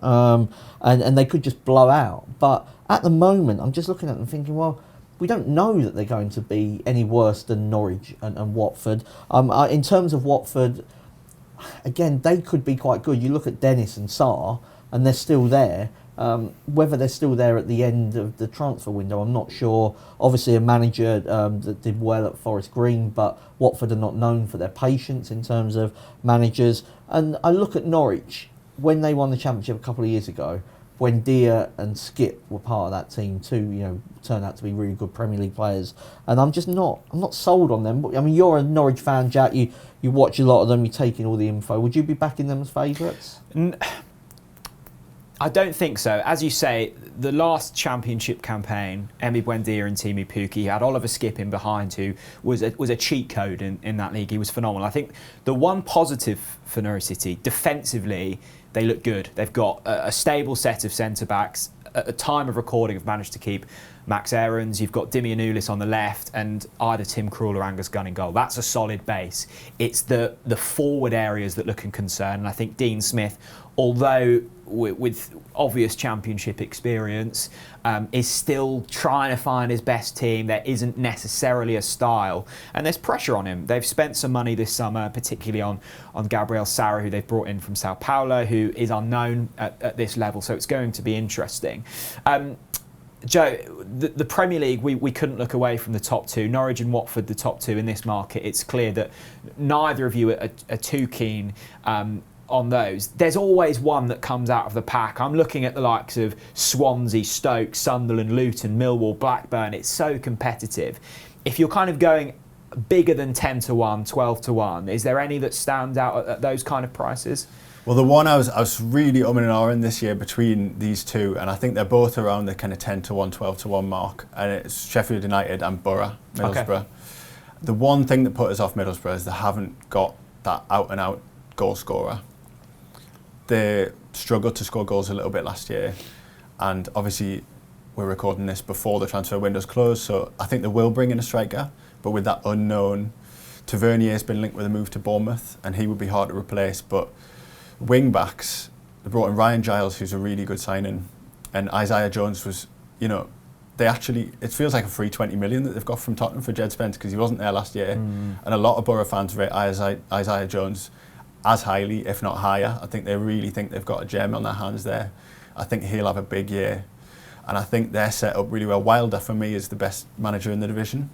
and they could just blow out. But at the moment, I'm just looking at them thinking, well, we don't know that they're going to be any worse than Norwich and Watford. In terms of Watford, again, they could be quite good. You look at Dennis and Sarr, and they're still there. Whether they're still there at the end of the transfer window, I'm not sure. Obviously, a manager that did well at Forest Green, but Watford are not known for their patience in terms of managers. And I look at Norwich, when they won the Championship a couple of years ago, Buendia and Skip were part of that team too. Turned out to be really good Premier League players, and I'm not sold on them. I mean, you're a Norwich fan, Jack. You watch a lot of them. You take in all the info. Would you be backing them as favourites?
I don't think so. As you say, the last Championship campaign, Emi Buendia and Timu Pukki had Oliver Skip in behind, who was a cheat code in that league. He was phenomenal. I think the one positive for Norwich City, defensively, they look good. They've got a stable set of centre-backs. At the time of recording, have managed to keep Max Aarons. You've got Dimi Anulis on the left, and either Tim Krul or Angus Gunn in goal. That's a solid base. It's the forward areas that look in concern. And I think Dean Smith, although with obvious Championship experience, is still trying to find his best team. There isn't necessarily a style, and there's pressure on him. They've spent some money this summer, particularly on Gabriel Sara, who they've brought in from Sao Paulo, who is unknown at this level, so it's going to be interesting. Joe, the Premier League, we couldn't look away from the top two. Norwich and Watford, the top two in this market. It's clear that neither of you are too keen on those. There's always one that comes out of the pack. I'm looking at the likes of Swansea, Stoke, Sunderland, Luton, Millwall, Blackburn. It's so competitive. If you're kind of going bigger than 10 to 1, 12 to 1, is there any that stands out at those kind of prices?
Well, the one I was really umming and ahhing this year between these two, and I think they're both around the kind of 10 to 1, 12 to 1 mark, and it's Sheffield United and Middlesbrough. Okay. The one thing that put us off Middlesbrough is they haven't got that out-and-out goal scorer. They struggled to score goals a little bit last year, and obviously we're recording this before the transfer window's closed, so I think they will bring in a striker, but with that unknown, Tavernier's been linked with a move to Bournemouth, and he would be hard to replace. But wing backs, they brought in Ryan Giles, who's a really good signing, and Isaiah Jones was, it feels like a free 20 million that they've got from Tottenham for Jed Spence, because he wasn't there last year, and a lot of Borough fans rate Isaiah Jones as highly, if not higher. I think they really think they've got a gem on their hands there. I think he'll have a big year, and I think they're set up really well. Wilder, for me, is the best manager in the division.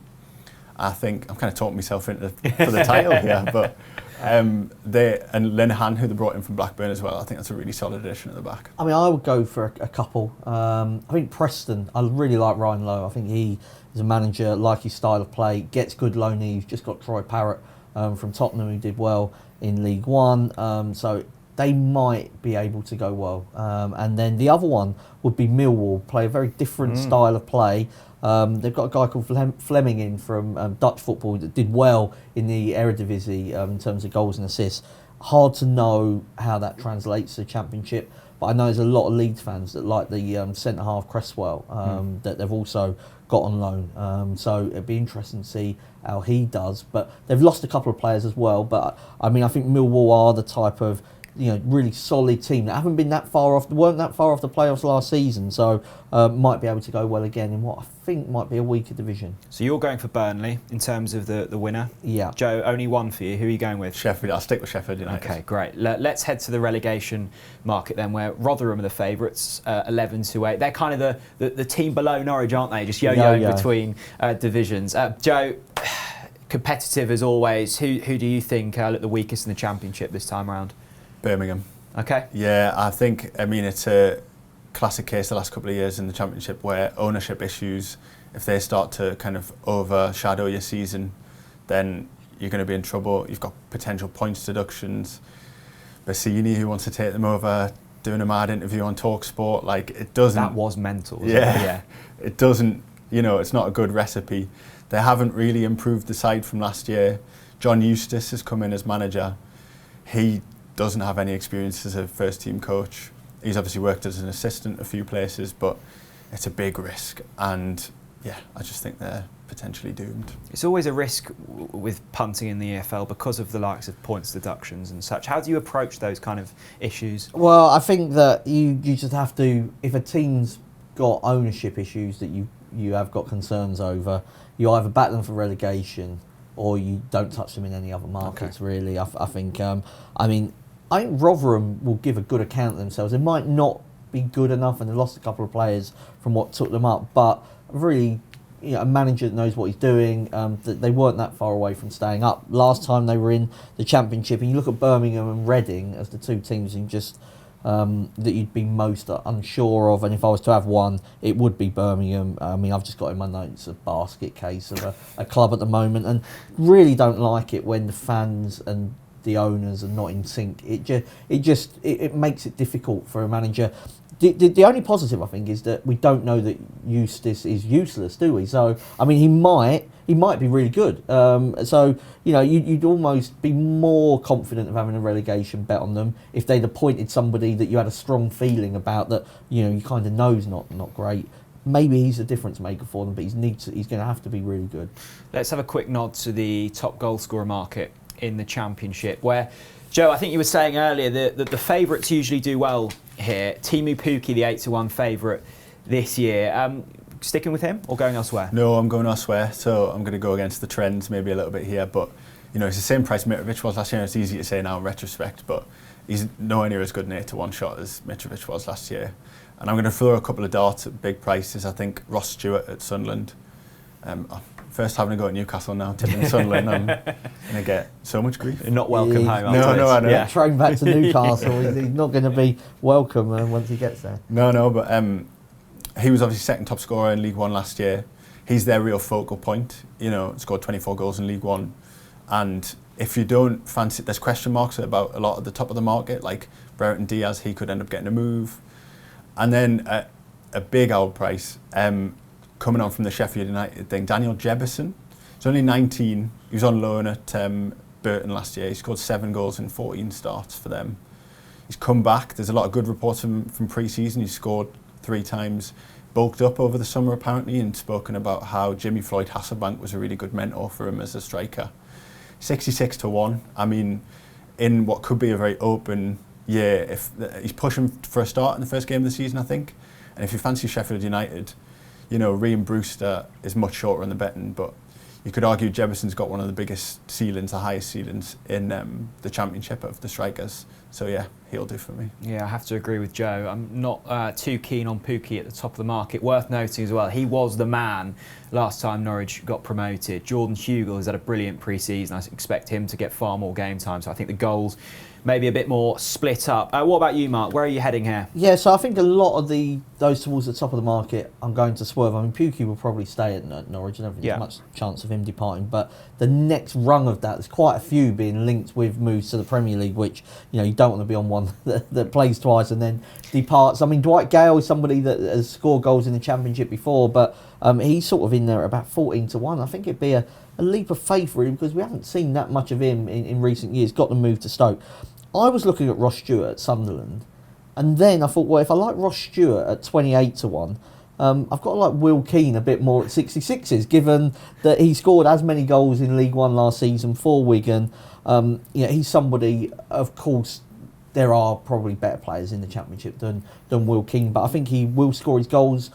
I think I'm kind of talking myself into for the title here, but and Linehan, who they brought in from Blackburn as well, I think that's a really solid addition at the back.
I mean, I would go for a couple. I think Preston, I really like Ryan Lowe. I think he is a manager, like his style of play, gets good loanees. You've just got Troy Parrott from Tottenham, who did well in League One. So they might be able to go well. And then the other one would be Millwall, play a very different style of play. They've got a guy called Fleming in from Dutch football that did well in the Eredivisie in terms of goals and assists. Hard to know how that translates to the Championship, but I know there's a lot of Leeds fans that like the centre-half Cresswell that they've also got on loan. So it'd be interesting to see how he does. But they've lost a couple of players as well. But I mean, I think Millwall are the type of really solid team that weren't that far off the playoffs last season, so might be able to go well again in what I think might be a weaker division.
So you're going for Burnley in terms of the winner?
Yeah.
Joe, only one for you. Who are you going with?
Sheffield. I'll stick with Sheffield United.
Okay, great. Let's head to the relegation market then, where Rotherham are the favourites, 11 to 8. They're kind of the team below Norwich, aren't they? Just yo-yoing between divisions. Joe, competitive as always. Who do you think look the weakest in the Championship this time around?
Birmingham.
Okay.
Yeah, I mean, it's a classic case the last couple of years in the Championship where ownership issues, if they start to kind of overshadow your season, then you're going to be in trouble. You've got potential points deductions. Bassini, who wants to take them over, doing a mad interview on TalkSport, it doesn't...
That was mental, wasn't it? Yeah.
It doesn't, it's not a good recipe. They haven't really improved the side from last year. John Eustace has come in as manager. He doesn't have any experience as a first team coach. He's obviously worked as an assistant a few places, but it's a big risk, and I just think they're potentially doomed. It's
always a risk with punting in the EFL because of the likes of points deductions and such. How do you approach those kind of issues?
Well, I think that you just have to, if a team's got ownership issues that you have got concerns over, you either back them for relegation or you don't touch them in any other markets, really. I think, I think Rotherham will give a good account of themselves. They might not be good enough, and they lost a couple of players from what took them up, but really, a manager that knows what he's doing. They weren't that far away from staying up last time they were in the Championship, and you look at Birmingham and Reading as the two teams who just that you'd be most unsure of, and if I was to have one, it would be Birmingham. I mean, I've just got in my notes a basket case of a club at the moment, and really don't like it when the fans and the owners are not in sync. It makes it difficult for a manager. The only positive, I think, is that we don't know that Eustace is useless, do we? So, I mean, he might be really good. So, you know, you'd almost be more confident of having a relegation bet on them if they'd appointed somebody that you had a strong feeling about, that, you know, you kind of know is not great. Maybe he's a difference maker for them, but he's going to have to be really good. Let's have a quick nod to the top goal scorer market in the Championship, where, Joe, I think you were saying earlier that the favourites usually do well here. Teemu Pukki, the 8-1 favourite this year. Sticking with him or going elsewhere?
No, I'm going elsewhere. So I'm going to go against the trends maybe a little bit here. But, you know, it's the same price Mitrovic was last year. It's easy to say now in retrospect, but he's nowhere near as good an 8-1 shot as Mitrovic was last year. And I'm going to throw a couple of darts at big prices. I think Ross Stewart at Sunderland. First having to go to Newcastle now, tipping Sunderland, I'm going to get so much grief.
You're not welcome home.
No, I know.
Yeah. Train back to Newcastle, he's not going to be welcome once he gets there.
No, but he was obviously second top scorer in League One last year. He's their real focal point. You know, scored 24 goals in League One. And if you don't fancy, there's question marks about a lot at the top of the market, like Brereton Diaz, he could end up getting a move. And then a big old price, coming on from the Sheffield United thing, Daniel Jebison. He's only 19. He was on loan at Burton last year. He scored 7 goals in 14 starts for them. He's come back. There's a lot of good reports from pre-season. He's scored 3 times, bulked up over the summer apparently, and spoken about how Jimmy Floyd Hasselbank was a really good mentor for him as a striker. 66-1. I mean, in what could be a very open year, if he's pushing for a start in the first game of the season, I think. And if you fancy Sheffield United, you know, Reeve Brewster is much shorter on the betting, but you could argue Jebison's got one of the biggest ceilings, the highest ceilings in the Championship of the strikers. So yeah, he'll do for me.
Yeah, I have to agree with Joe. I'm not too keen on Pukki at the top of the market. Worth noting as well, he was the man last time Norwich got promoted. Jordan Hugill has had a brilliant pre-season. I expect him to get far more game time. So I think the goals maybe a bit more split up. What about you, Mark? Where are you heading here?
Yeah, so I think a lot of those towards the top of the market, I'm going to swerve. I mean, Pukki will probably stay at Norwich. I don't think there's much chance of him departing. But the next rung of that, there's quite a few being linked with moves to the Premier League, which, you know, you don't want to be on one that plays twice and then departs. I mean, Dwight Gale is somebody that has scored goals in the Championship before, but he's sort of in there at about 14-1. I think it'd be a leap of faith, really, because we haven't seen that much of him in recent years. Got the move to Stoke. I was looking at Ross Stewart at Sunderland, and then I thought, well, if I like Ross Stewart at 28-1, I've got to like Will Keane a bit more at 66s, given that he scored as many goals in League One last season for Wigan. You know, he's somebody, of course, there are probably better players in the Championship than Will Keane, but I think he will score his goals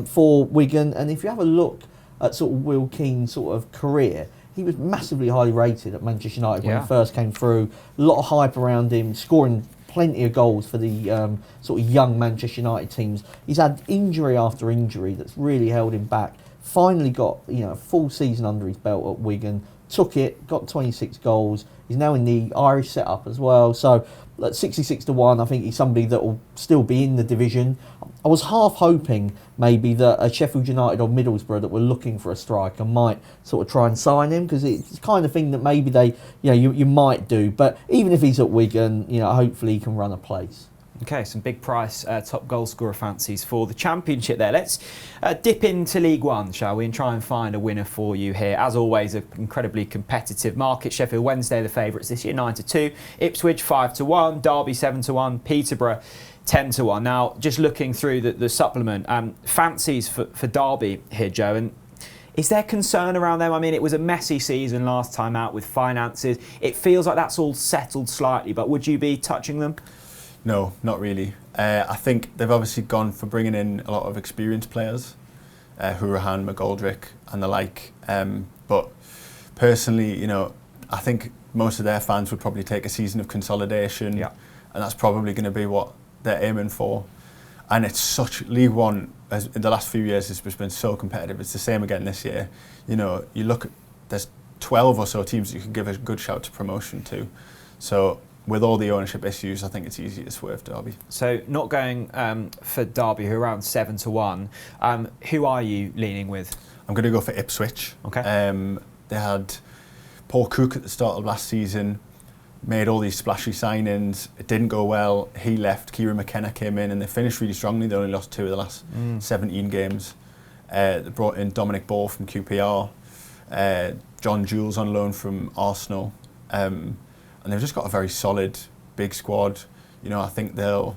for Wigan. And if you have a look at sort of Will Keane's sort of career, he was massively highly rated at Manchester United when he first came through. A lot of hype around him, scoring plenty of goals for the sort of young Manchester United teams. He's had injury after injury that's really held him back. Finally got, you know, a full season under his belt at Wigan. Took it, got 26 goals. He's now in the Irish setup as well. So at 66-1, I think he's somebody that will still be in the division. I was half hoping maybe that a Sheffield United or Middlesbrough that were looking for a striker might sort of try and sign him, because it's the kind of thing that maybe they, you know, you might do. But even if he's at Wigan, you know, hopefully he can run a place.
Okay, some big price top goal scorer fancies for the Championship there. Let's dip into League One, shall we, and try and find a winner for you here. As always, an incredibly competitive market. Sheffield Wednesday, the favourites this year, 9-2. Ipswich, 5-1. Derby, 7-1. Peterborough, 10-1. Now, just looking through the supplement, fancies for Derby here, Joe, and is there concern around them? I mean, it was a messy season last time out with finances. It feels like that's all settled slightly, but would you be touching them?
No, not really. I think they've obviously gone for bringing in a lot of experienced players, Hourahan, McGoldrick and the like. But personally, you know, I think most of their fans would probably take a season of consolidation, and that's probably going to be what they're aiming for. And it's such, League One, as in the last few years, has just been so competitive. It's the same again this year. You know, you look at, there's 12 or so teams you can give a good shout to promotion to. So with all the ownership issues, I think it's easy to swerve Derby.
So not going for Derby, who are around 7-1. Who are you leaning with?
I'm going to go for Ipswich.
Okay.
They had Paul Cook at the start of last season, made all these splashy signings. It didn't go well. He left. Kieran McKenna came in, and they finished really strongly. They only lost 2 of the last 17 games. They brought in Dominic Ball from QPR, John Jules on loan from Arsenal, and they've just got a very solid, big squad. You know, I think they'll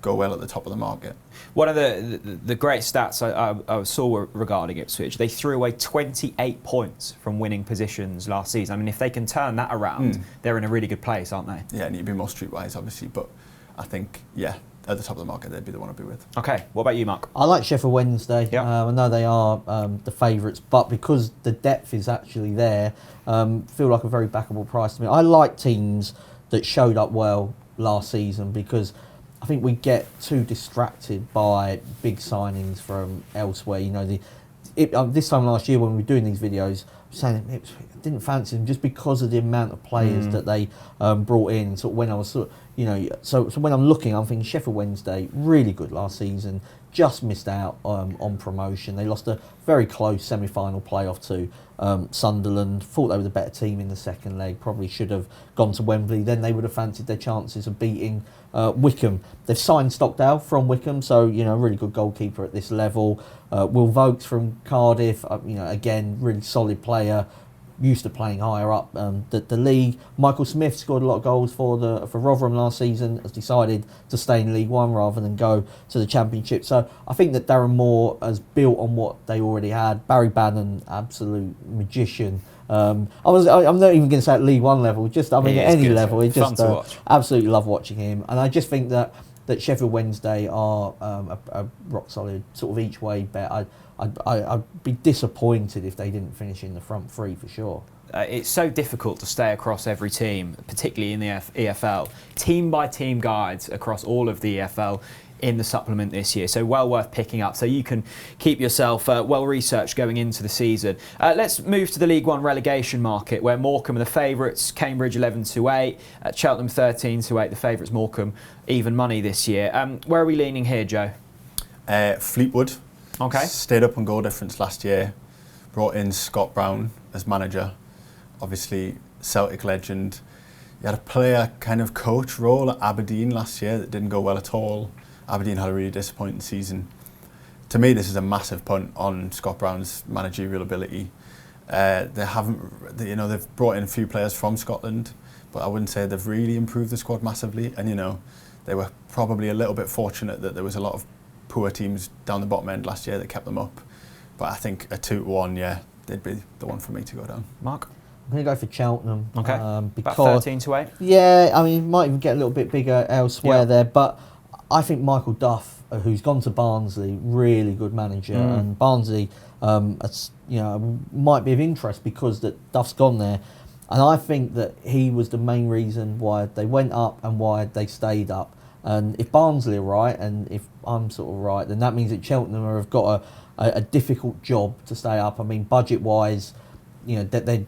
go well at the top of the market.
One of the great stats I saw regarding Ipswich, they threw away 28 points from winning positions last season. I mean, if they can turn that around, they're in a really good place, aren't they?
Yeah, need to be more streetwise, obviously, but I think, yeah, at the top of the market, they'd be the one to be with.
Okay, what about you, Mark?
I like Sheffield Wednesday.
Yep.
I know they are the favourites, but because the depth is actually there, feel like a very backable price to me. I like teams that showed up well last season because I think we get too distracted by big signings from elsewhere. You know, this time last year when we were doing these videos, I was saying I didn't fancy them just because of the amount of players that they brought in. So when I was so when I'm looking, I'm thinking Sheffield Wednesday, really good last season, just missed out on promotion. They lost a very close semi-final playoff to Sunderland. Thought they were the better team in the second leg. Probably should have gone to Wembley. Then they would have fancied their chances of beating Wickham. They've signed Stockdale from Wickham, so a really good goalkeeper at this level. Will Vokes from Cardiff, again, really solid player. Used to playing higher up the league. Michael Smith scored a lot of goals for Rotherham last season. Has decided to stay in League One rather than go to the Championship. So I think that Darren Moore has built on what they already had. Barry Bannon, absolute magician. I'm not even going to say at League One level. Just at any level. It's just
fun to watch.
Absolutely love watching him. And I just think that Sheffield Wednesday are a rock solid sort of each way bet. I'd be disappointed if they didn't finish in the front three for sure.
It's so difficult to stay across every team, particularly in the EFL. Team by team guides across all of the EFL in the supplement this year, so well worth picking up so you can keep yourself well researched going into the season. Let's move to the League One relegation market, where Morecambe are the favourites, Cambridge 11-8, Cheltenham 13-8. The favourites Morecambe, even money this year. Where are we leaning here, Joe?
Fleetwood.
Okay.
Stayed up on goal difference last year. Brought in Scott Brown as manager. Obviously, Celtic legend. He had a player kind of coach role at Aberdeen last year that didn't go well at all. Aberdeen had a really disappointing season. To me, this is a massive punt on Scott Brown's managerial ability. They've brought in a few players from Scotland, but I wouldn't say they've really improved the squad massively. And they were probably a little bit fortunate that there was a lot of poor teams down the bottom end last year that kept them up. But I think a 2-1, yeah, they'd be the one for me to go down.
Mark?
I'm going to go for Cheltenham.
Okay.
Because,
about 13-8?
Yeah, I mean, might even get a little bit bigger elsewhere there, but I think Michael Duff, who's gone to Barnsley, really good manager, and Barnsley, might be of interest because that Duff's gone there, and I think that he was the main reason why they went up and why they stayed up. And if Barnsley are right, and if I'm sort of right, then that means that Cheltenham have got a difficult job to stay up. I mean, budget-wise, they're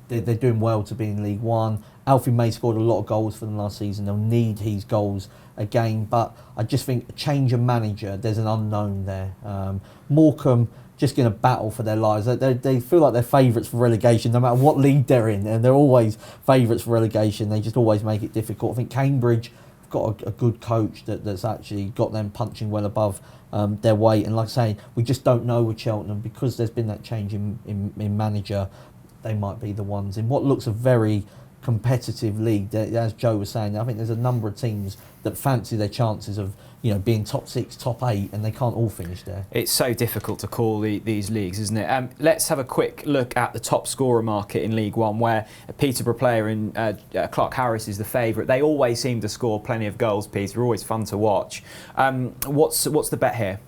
doing well to be in League One. Alfie May scored a lot of goals for them last season. They'll need his goals again. But I just think a change of manager, there's an unknown there. Morecambe just going to battle for their lives. They feel like they're favourites for relegation, no matter what league they're in. And they're always favourites for relegation. They just always make it difficult. I think Cambridge got a good coach that's actually got them punching well above their weight. And like I say, we just don't know with Cheltenham because there's been that change in manager. They might be the ones in what looks a very competitive league. As Joe was saying, I think there's a number of teams that fancy their chances of being top 6, top 8, and they can't all finish there.
It's so difficult to call these leagues, isn't it? Let's have a quick look at the top scorer market in League One, where a Peterborough player in Clark Harris is the favourite. They always seem to score plenty of goals, Peter. Always fun to watch. What's the bet here?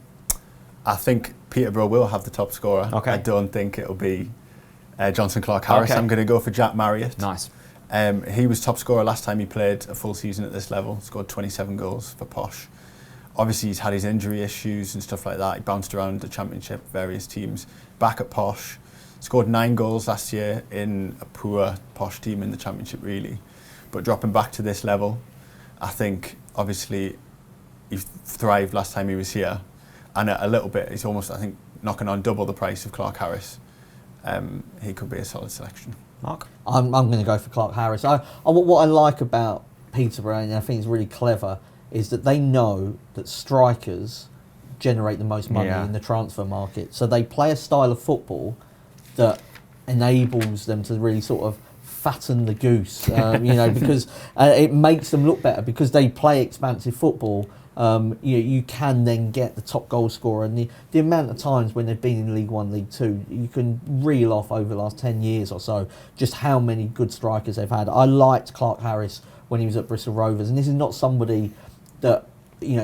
I think Peterborough will have the top scorer.
Okay.
I don't think it'll be Johnson Clark Harris.
Okay.
I'm going to go for Jack Marriott.
Nice.
He was top scorer last time he played a full season at this level. Scored 27 goals for Posh. Obviously, he's had his injury issues and stuff like that. He bounced around the Championship, various teams. Back at Posh. Scored 9 goals last year in a poor Posh team in the Championship, really. But dropping back to this level, I think obviously he thrived last time he was here, and a little bit, he's almost, I think, knocking on double the price of Clark Harris. He could be a solid selection.
Mark?
I'm going to go for Clark Harris. What I like about Peterborough, and I think it's really clever, is that they know that strikers generate the most money in the transfer market. So they play a style of football that enables them to really sort of fatten the goose, because it makes them look better because they play expansive football. You can then get the top goal scorer, and the amount of times when they've been in League One, League Two, you can reel off over the last 10 years or so just how many good strikers they've had. I liked Clark Harris when he was at Bristol Rovers, and this is not somebody that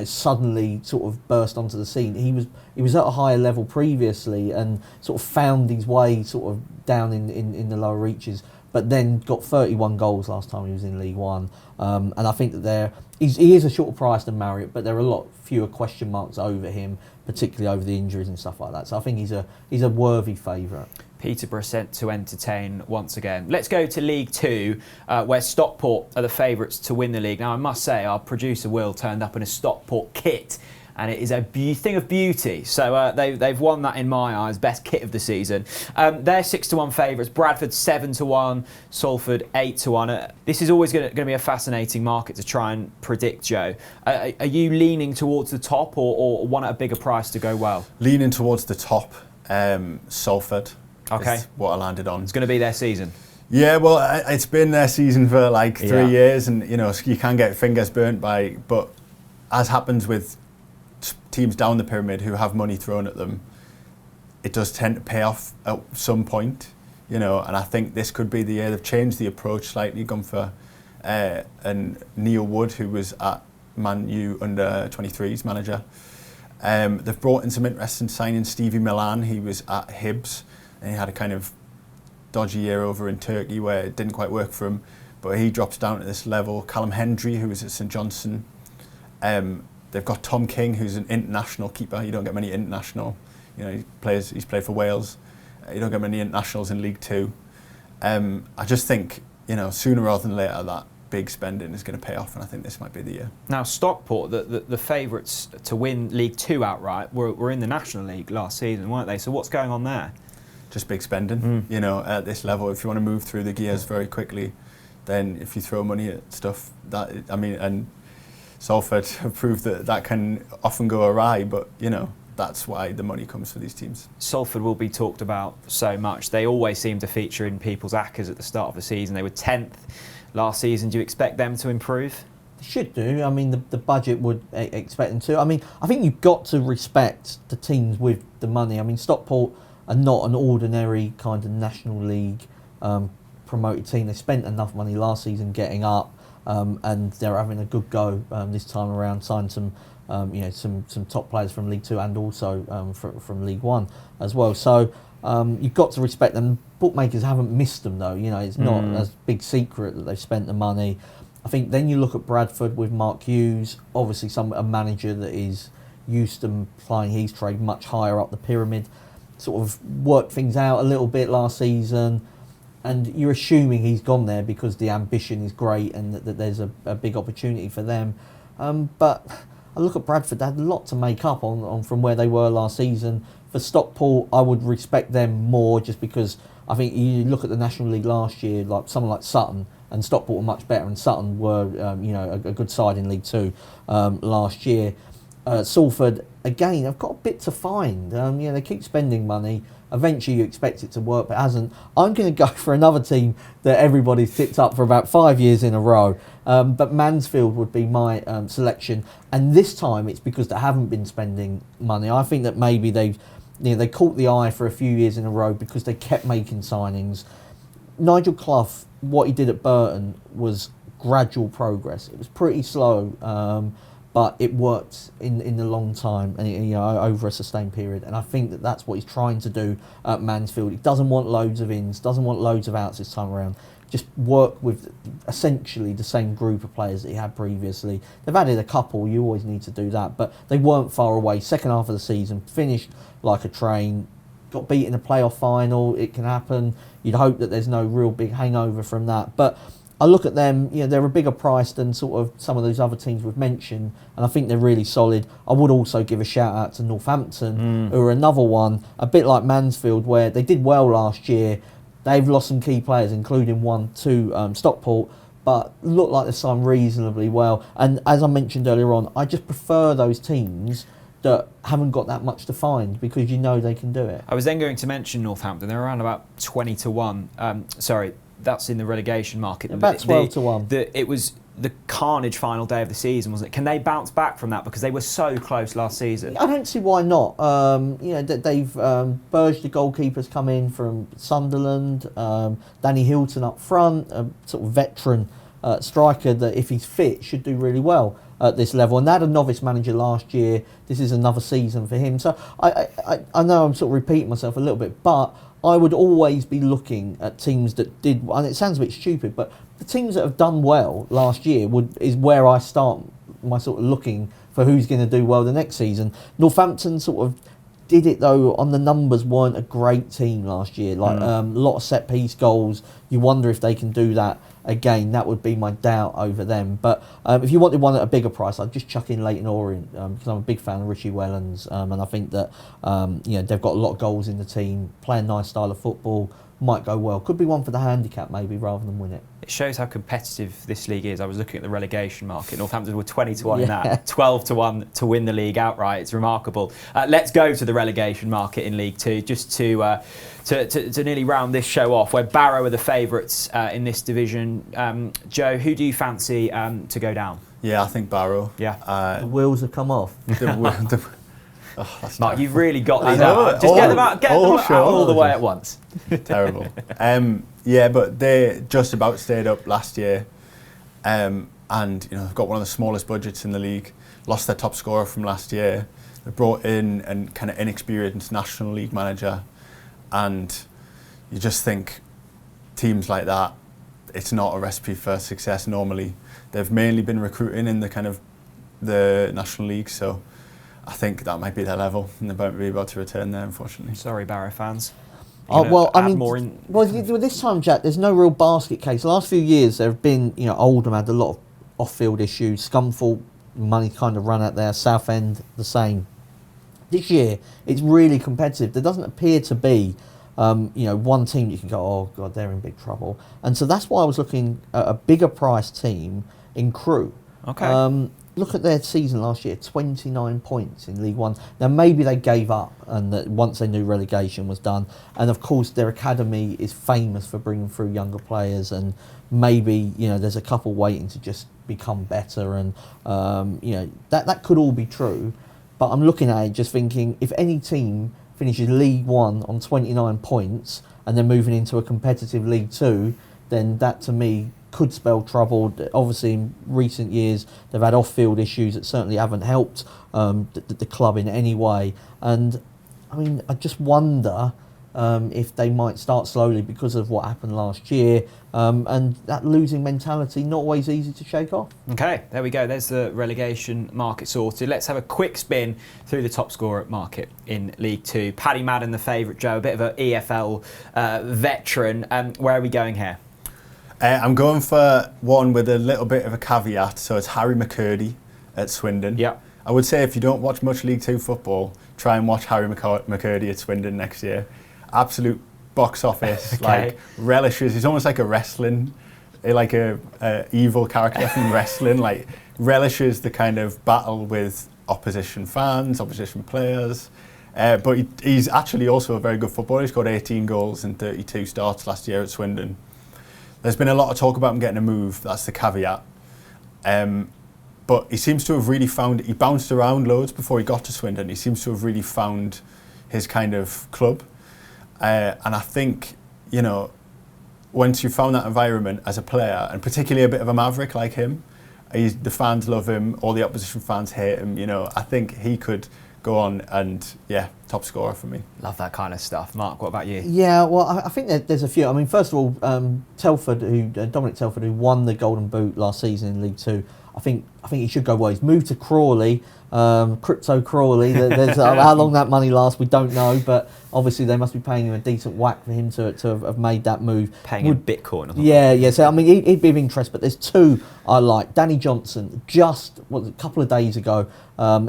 suddenly sort of burst onto the scene. He was at a higher level previously and sort of found his way sort of down in the lower reaches, but then got 31 goals last time he was in League One. And I think that he is a shorter price than Marriott, but there are a lot fewer question marks over him, particularly over the injuries and stuff like that. So I think he's a worthy favourite.
Peterborough sent to entertain once again. Let's go to League Two, where Stockport are the favourites to win the league. Now, I must say, our producer Will turned up in a Stockport kit, and it is a thing of beauty. So they've won that in my eyes, best kit of the season. They're 6-1 favourites. Bradford 7-1, Salford 8-1. This is always going to be a fascinating market to try and predict, Joe. Are you leaning towards the top, or one at a bigger price to go well?
Leaning towards the top, Salford.
Okay.
Is what I landed on.
It's going to be their season.
Yeah, well, it's been their season for like 3 years, and you can get fingers burnt by. But as happens with teams down the pyramid who have money thrown at them, it does tend to pay off at some point. And I think this could be the year they've changed the approach slightly, gone for and Neil Wood, who was at Man U under 23s manager. They've brought in some interesting signings. Stevie Milan, he was at Hibs, and he had a kind of dodgy year over in Turkey where it didn't quite work for him, but he drops down to this level. Callum Hendry, who was at St Johnstone. They've got Tom King, who's an international keeper. You don't get many international. He's played for Wales. You don't get many internationals in League Two. I just think, sooner rather than later, that big spending is going to pay off, and I think this might be the year. Now,
Stockport, the favourites to win League Two outright, were in the National League last season, weren't they? So what's going on there?
Just big spending, at this level. If you want to move through the gears very quickly, then if you throw money at stuff, and Salford have proved that can often go awry, but that's why the money comes for these teams.
Salford will be talked about so much. They always seem to feature in people's accas at the start of the season. They were 10th last season. Do you expect them to improve?
They should do. The budget would expect them to. I think you've got to respect the teams with the money. Stockport are not an ordinary kind of National League promoted team. They spent enough money last season getting up, and they're having a good go this time around. Signed some top players from League Two and also from League One as well. So you've got to respect them. Bookmakers haven't missed them though. It's not a big secret that they've spent the money. I think then you look at Bradford with Mark Hughes, obviously a manager that is used to playing his trade much higher up the pyramid. Sort of worked things out a little bit last season, and you're assuming he's gone there because the ambition is great and that there's a big opportunity for them. But I look at Bradford, they had a lot to make up on from where they were last season. For Stockport, I would respect them more just because I think you look at the National League last year, like someone like Sutton, and Stockport were much better, and Sutton were a good side in League Two last year. Salford, again, have got a bit to find. They keep spending money. Eventually you expect it to work, but it hasn't. I'm going to go for another team that everybody's tipped up for about 5 years in a row. But Mansfield would be my selection. And this time it's because they haven't been spending money. I think that maybe they caught the eye for a few years in a row because they kept making signings. Nigel Clough, what he did at Burton was gradual progress. It was pretty slow. But it worked in the long time and over a sustained period. And I think that that's what he's trying to do at Mansfield. He doesn't want loads of ins, doesn't want loads of outs this time around. Just work with essentially the same group of players that he had previously. They've added a couple, you always need to do that. But they weren't far away. Second half of the season, finished like a train, got beat in a playoff final. It can happen. You'd hope that there's no real big hangover from that. But I look at them, they're a bigger price than sort of some of those other teams we've mentioned, and I think they're really solid. I would also give a shout out to Northampton, who are another one, a bit like Mansfield, where they did well last year. They've lost some key players, including one to Stockport, but look like they've signed reasonably well. And as I mentioned earlier on, I just prefer those teams that haven't got that much to find, because they can do it.
I was then going to mention Northampton. They're around about 20 to 1. Sorry, that's in the relegation market.
About 12 to 1.
It was the carnage final day of the season, wasn't it? Can they bounce back from that? Because they were so close last season.
I don't see why not. They've Burge, the goalkeeper's come in from Sunderland. Danny Hilton up front, a sort of veteran striker that, if he's fit, should do really well at this level. And they had a novice manager last year. This is another season for him. So I know I'm sort of repeating myself a little bit, but I would always be looking at teams that did, and it sounds a bit stupid, but the teams that have done well last year is where I start my sort of looking for who's going to do well the next season. Northampton sort of did it, though, on the numbers, weren't a great team last year. Like a lot of set piece goals. You wonder if they can do that again. That would be my doubt over them. But if you wanted one at a bigger price, I'd just chuck in Leyton Orient, because I'm a big fan of Richie Wellens, and I think that they've got a lot of goals in the team, play a nice style of football, might go well. Could be one for the handicap maybe rather than win it.
It shows how competitive this league is. I was looking at the relegation market. Northampton were 20 to 1 in that, 12 to 1 to win the league outright. It's remarkable. Let's go to the relegation market in League Two, just to nearly round this show off, where Barrow are the favourites in this division. Joe, who do you fancy to go down?
Yeah, I think Barrow.
Yeah.
The wheels have come off.
Mark, you've really got these out. Just get them out all the way at once.
Terrible. Yeah, but they just about stayed up last year, and they've got one of the smallest budgets in the league. Lost their top scorer from last year. They brought in a kind of inexperienced National League manager, and you just think teams like that, it's not a recipe for success normally. They've mainly been recruiting in the kind of the National League, so I think that might be their level, and they might be about to return there, unfortunately.
Sorry, Barrow fans.
This time, Jack, there's no real basket case. The last few years, there have been, Oldham had a lot of off-field issues. Scunthorpe, money kind of run out there. Southend, the same. This year, it's really competitive. There doesn't appear to be, one team you can go, oh God, they're in big trouble. And so that's why I was looking at a bigger price team in Crewe.
Okay.
Look at their season last year, 29 points in League One. Now, maybe they gave up and that once they knew relegation was done. And, of course, their academy is famous for bringing through younger players, and maybe, there's a couple waiting to just become better. And, that could all be true. But I'm looking at it just thinking, if any team finishes League One on 29 points and they're moving into a competitive League Two, then that, to me, could spell trouble. Obviously, in recent years, they've had off-field issues that certainly haven't helped the club in any way. And, I just wonder if they might start slowly because of what happened last year. And that losing mentality, not always easy to shake off.
Okay, there we go. There's the relegation market sorted. Let's have a quick spin through the top scorer market in League Two. Paddy Madden, the favourite, Joe, a bit of an EFL veteran. Where are we going here?
I'm going for one with a little bit of a caveat. So it's Harry McCurdy at Swindon.
Yeah.
I would say if you don't watch much League Two football, try and watch Harry McCurdy at Swindon next year. Absolute box office,
Okay.
relishes. He's almost like a evil character from wrestling. Relishes the kind of battle with opposition fans, opposition players. But he's actually also a very good footballer. He scored 18 goals in 32 starts last year at Swindon. There's been a lot of talk about him getting a move. That's the caveat. But he seems to have really he bounced around loads before he got to Swindon. He seems to have really found his kind of club. And I think, once you found that environment as a player, and particularly a bit of a maverick like him, the fans love him, all the opposition fans hate him, I think he could go on and, top scorer for me.
Love that kind of stuff. Mark, what about you?
Yeah, well, I think there's a few. First of all, Dominic Telford, who won the Golden Boot last season in League Two, I think he should go well. He's moved to Crawley, Crypto Crawley. There's how long that money lasts, we don't know, but obviously they must be paying him a decent whack for him to have made that move.
Paying him Bitcoin or something.
Yeah. So I mean, he'd be of interest, but there's two I like. Danny Johnson, just a couple of days ago,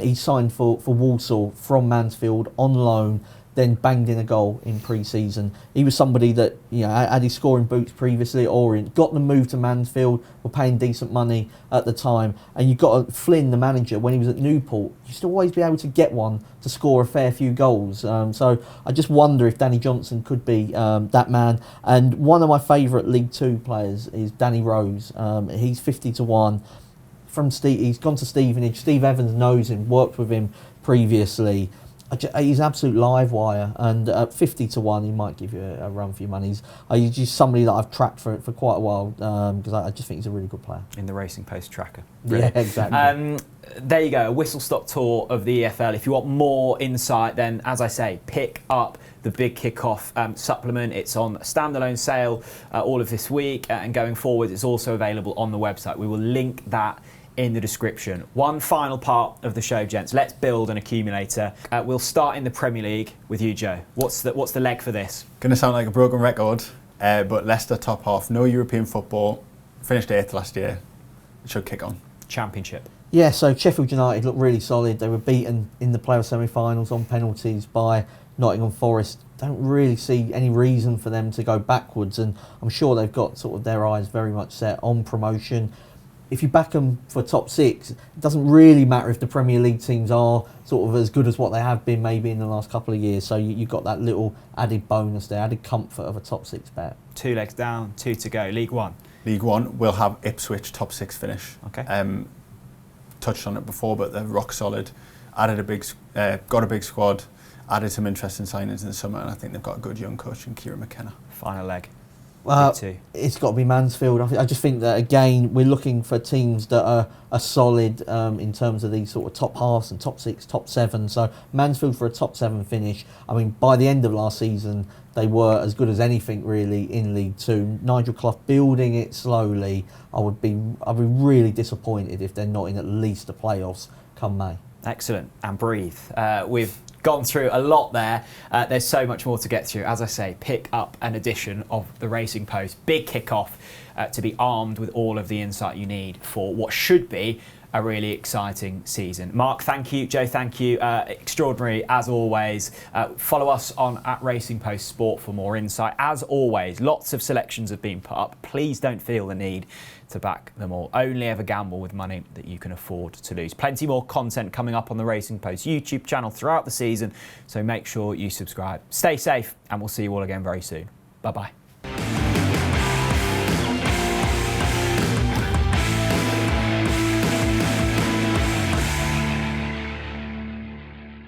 he signed for Walsall from Mansfield on loan, then banged in a goal in pre-season. He was somebody that, you know, had his scoring boots previously at Orient, got them moved to Mansfield, were paying decent money at the time, and you've got Flynn, the manager, when he was at Newport, used to always be able to get one to score a fair few goals. So I just wonder if Danny Johnson could be that man. And one of my favourite League Two players is Danny Rose. He's 50-1. From Steve, he's gone to Stevenage. Steve Evans knows him, worked with him previously. He's an absolute live wire, and at 50-1, he might give you a run for your money. He's just somebody that I've tracked for quite a while, because I just think he's a really good player.
In the Racing Post tracker.
Really. Yeah, exactly.
There you go, a whistle-stop tour of the EFL. If you want more insight, then, as I say, pick up the Big Kickoff supplement. It's on standalone sale all of this week, and going forward, it's also available on the website. We will link that in the description. One final part of the show, gents. Let's build an accumulator. We'll start in the Premier League with you, Joe. What's the leg for this?
Going to sound like a broken record, but Leicester top half, no European football, finished 8th last year. It should kick on.
Championship.
Yeah, so Sheffield United looked really solid. They were beaten in the playoff semi-finals on penalties by Nottingham Forest. Don't really see any reason for them to go backwards, and I'm sure they've got sort of their eyes very much set on promotion. If you back them for top 6, it doesn't really matter if the Premier League teams are sort of as good as what they have been maybe in the last couple of years. So you've got that little added bonus there, added comfort of a top 6 bet.
2 legs down, 2 to go. League One.
League One will have Ipswich top 6 finish.
Okay.
Touched on it before, but they're rock solid. Got a big squad. Added some interesting signings in the summer, and I think they've got a good young coach in Kieran McKenna.
Final leg.
It's got to be Mansfield. I just think that, again, we're looking for teams that are solid in terms of these sort of top halves and top 6, top 7. So Mansfield for a top 7 finish. I mean, by the end of last season, they were as good as anything really in League Two. Nigel Clough building it slowly. I'd be really disappointed if they're not in at least the playoffs come May.
Excellent. And breathe. We've gone through a lot there. There's so much more to get through. As I say, pick up an edition of the Racing Post. Big kickoff to be armed with all of the insight you need for what should be a really exciting season. Mark, thank you. Joe, thank you. Extraordinary as always. Follow us on @RacingPostSport for more insight. As always, lots of selections have been put up. Please don't feel the need to back them all. Only ever gamble with money that you can afford to lose. Plenty more content coming up on the Racing Post YouTube channel throughout the season, so make sure you subscribe. Stay safe, and we'll see you all again very soon. Bye-bye.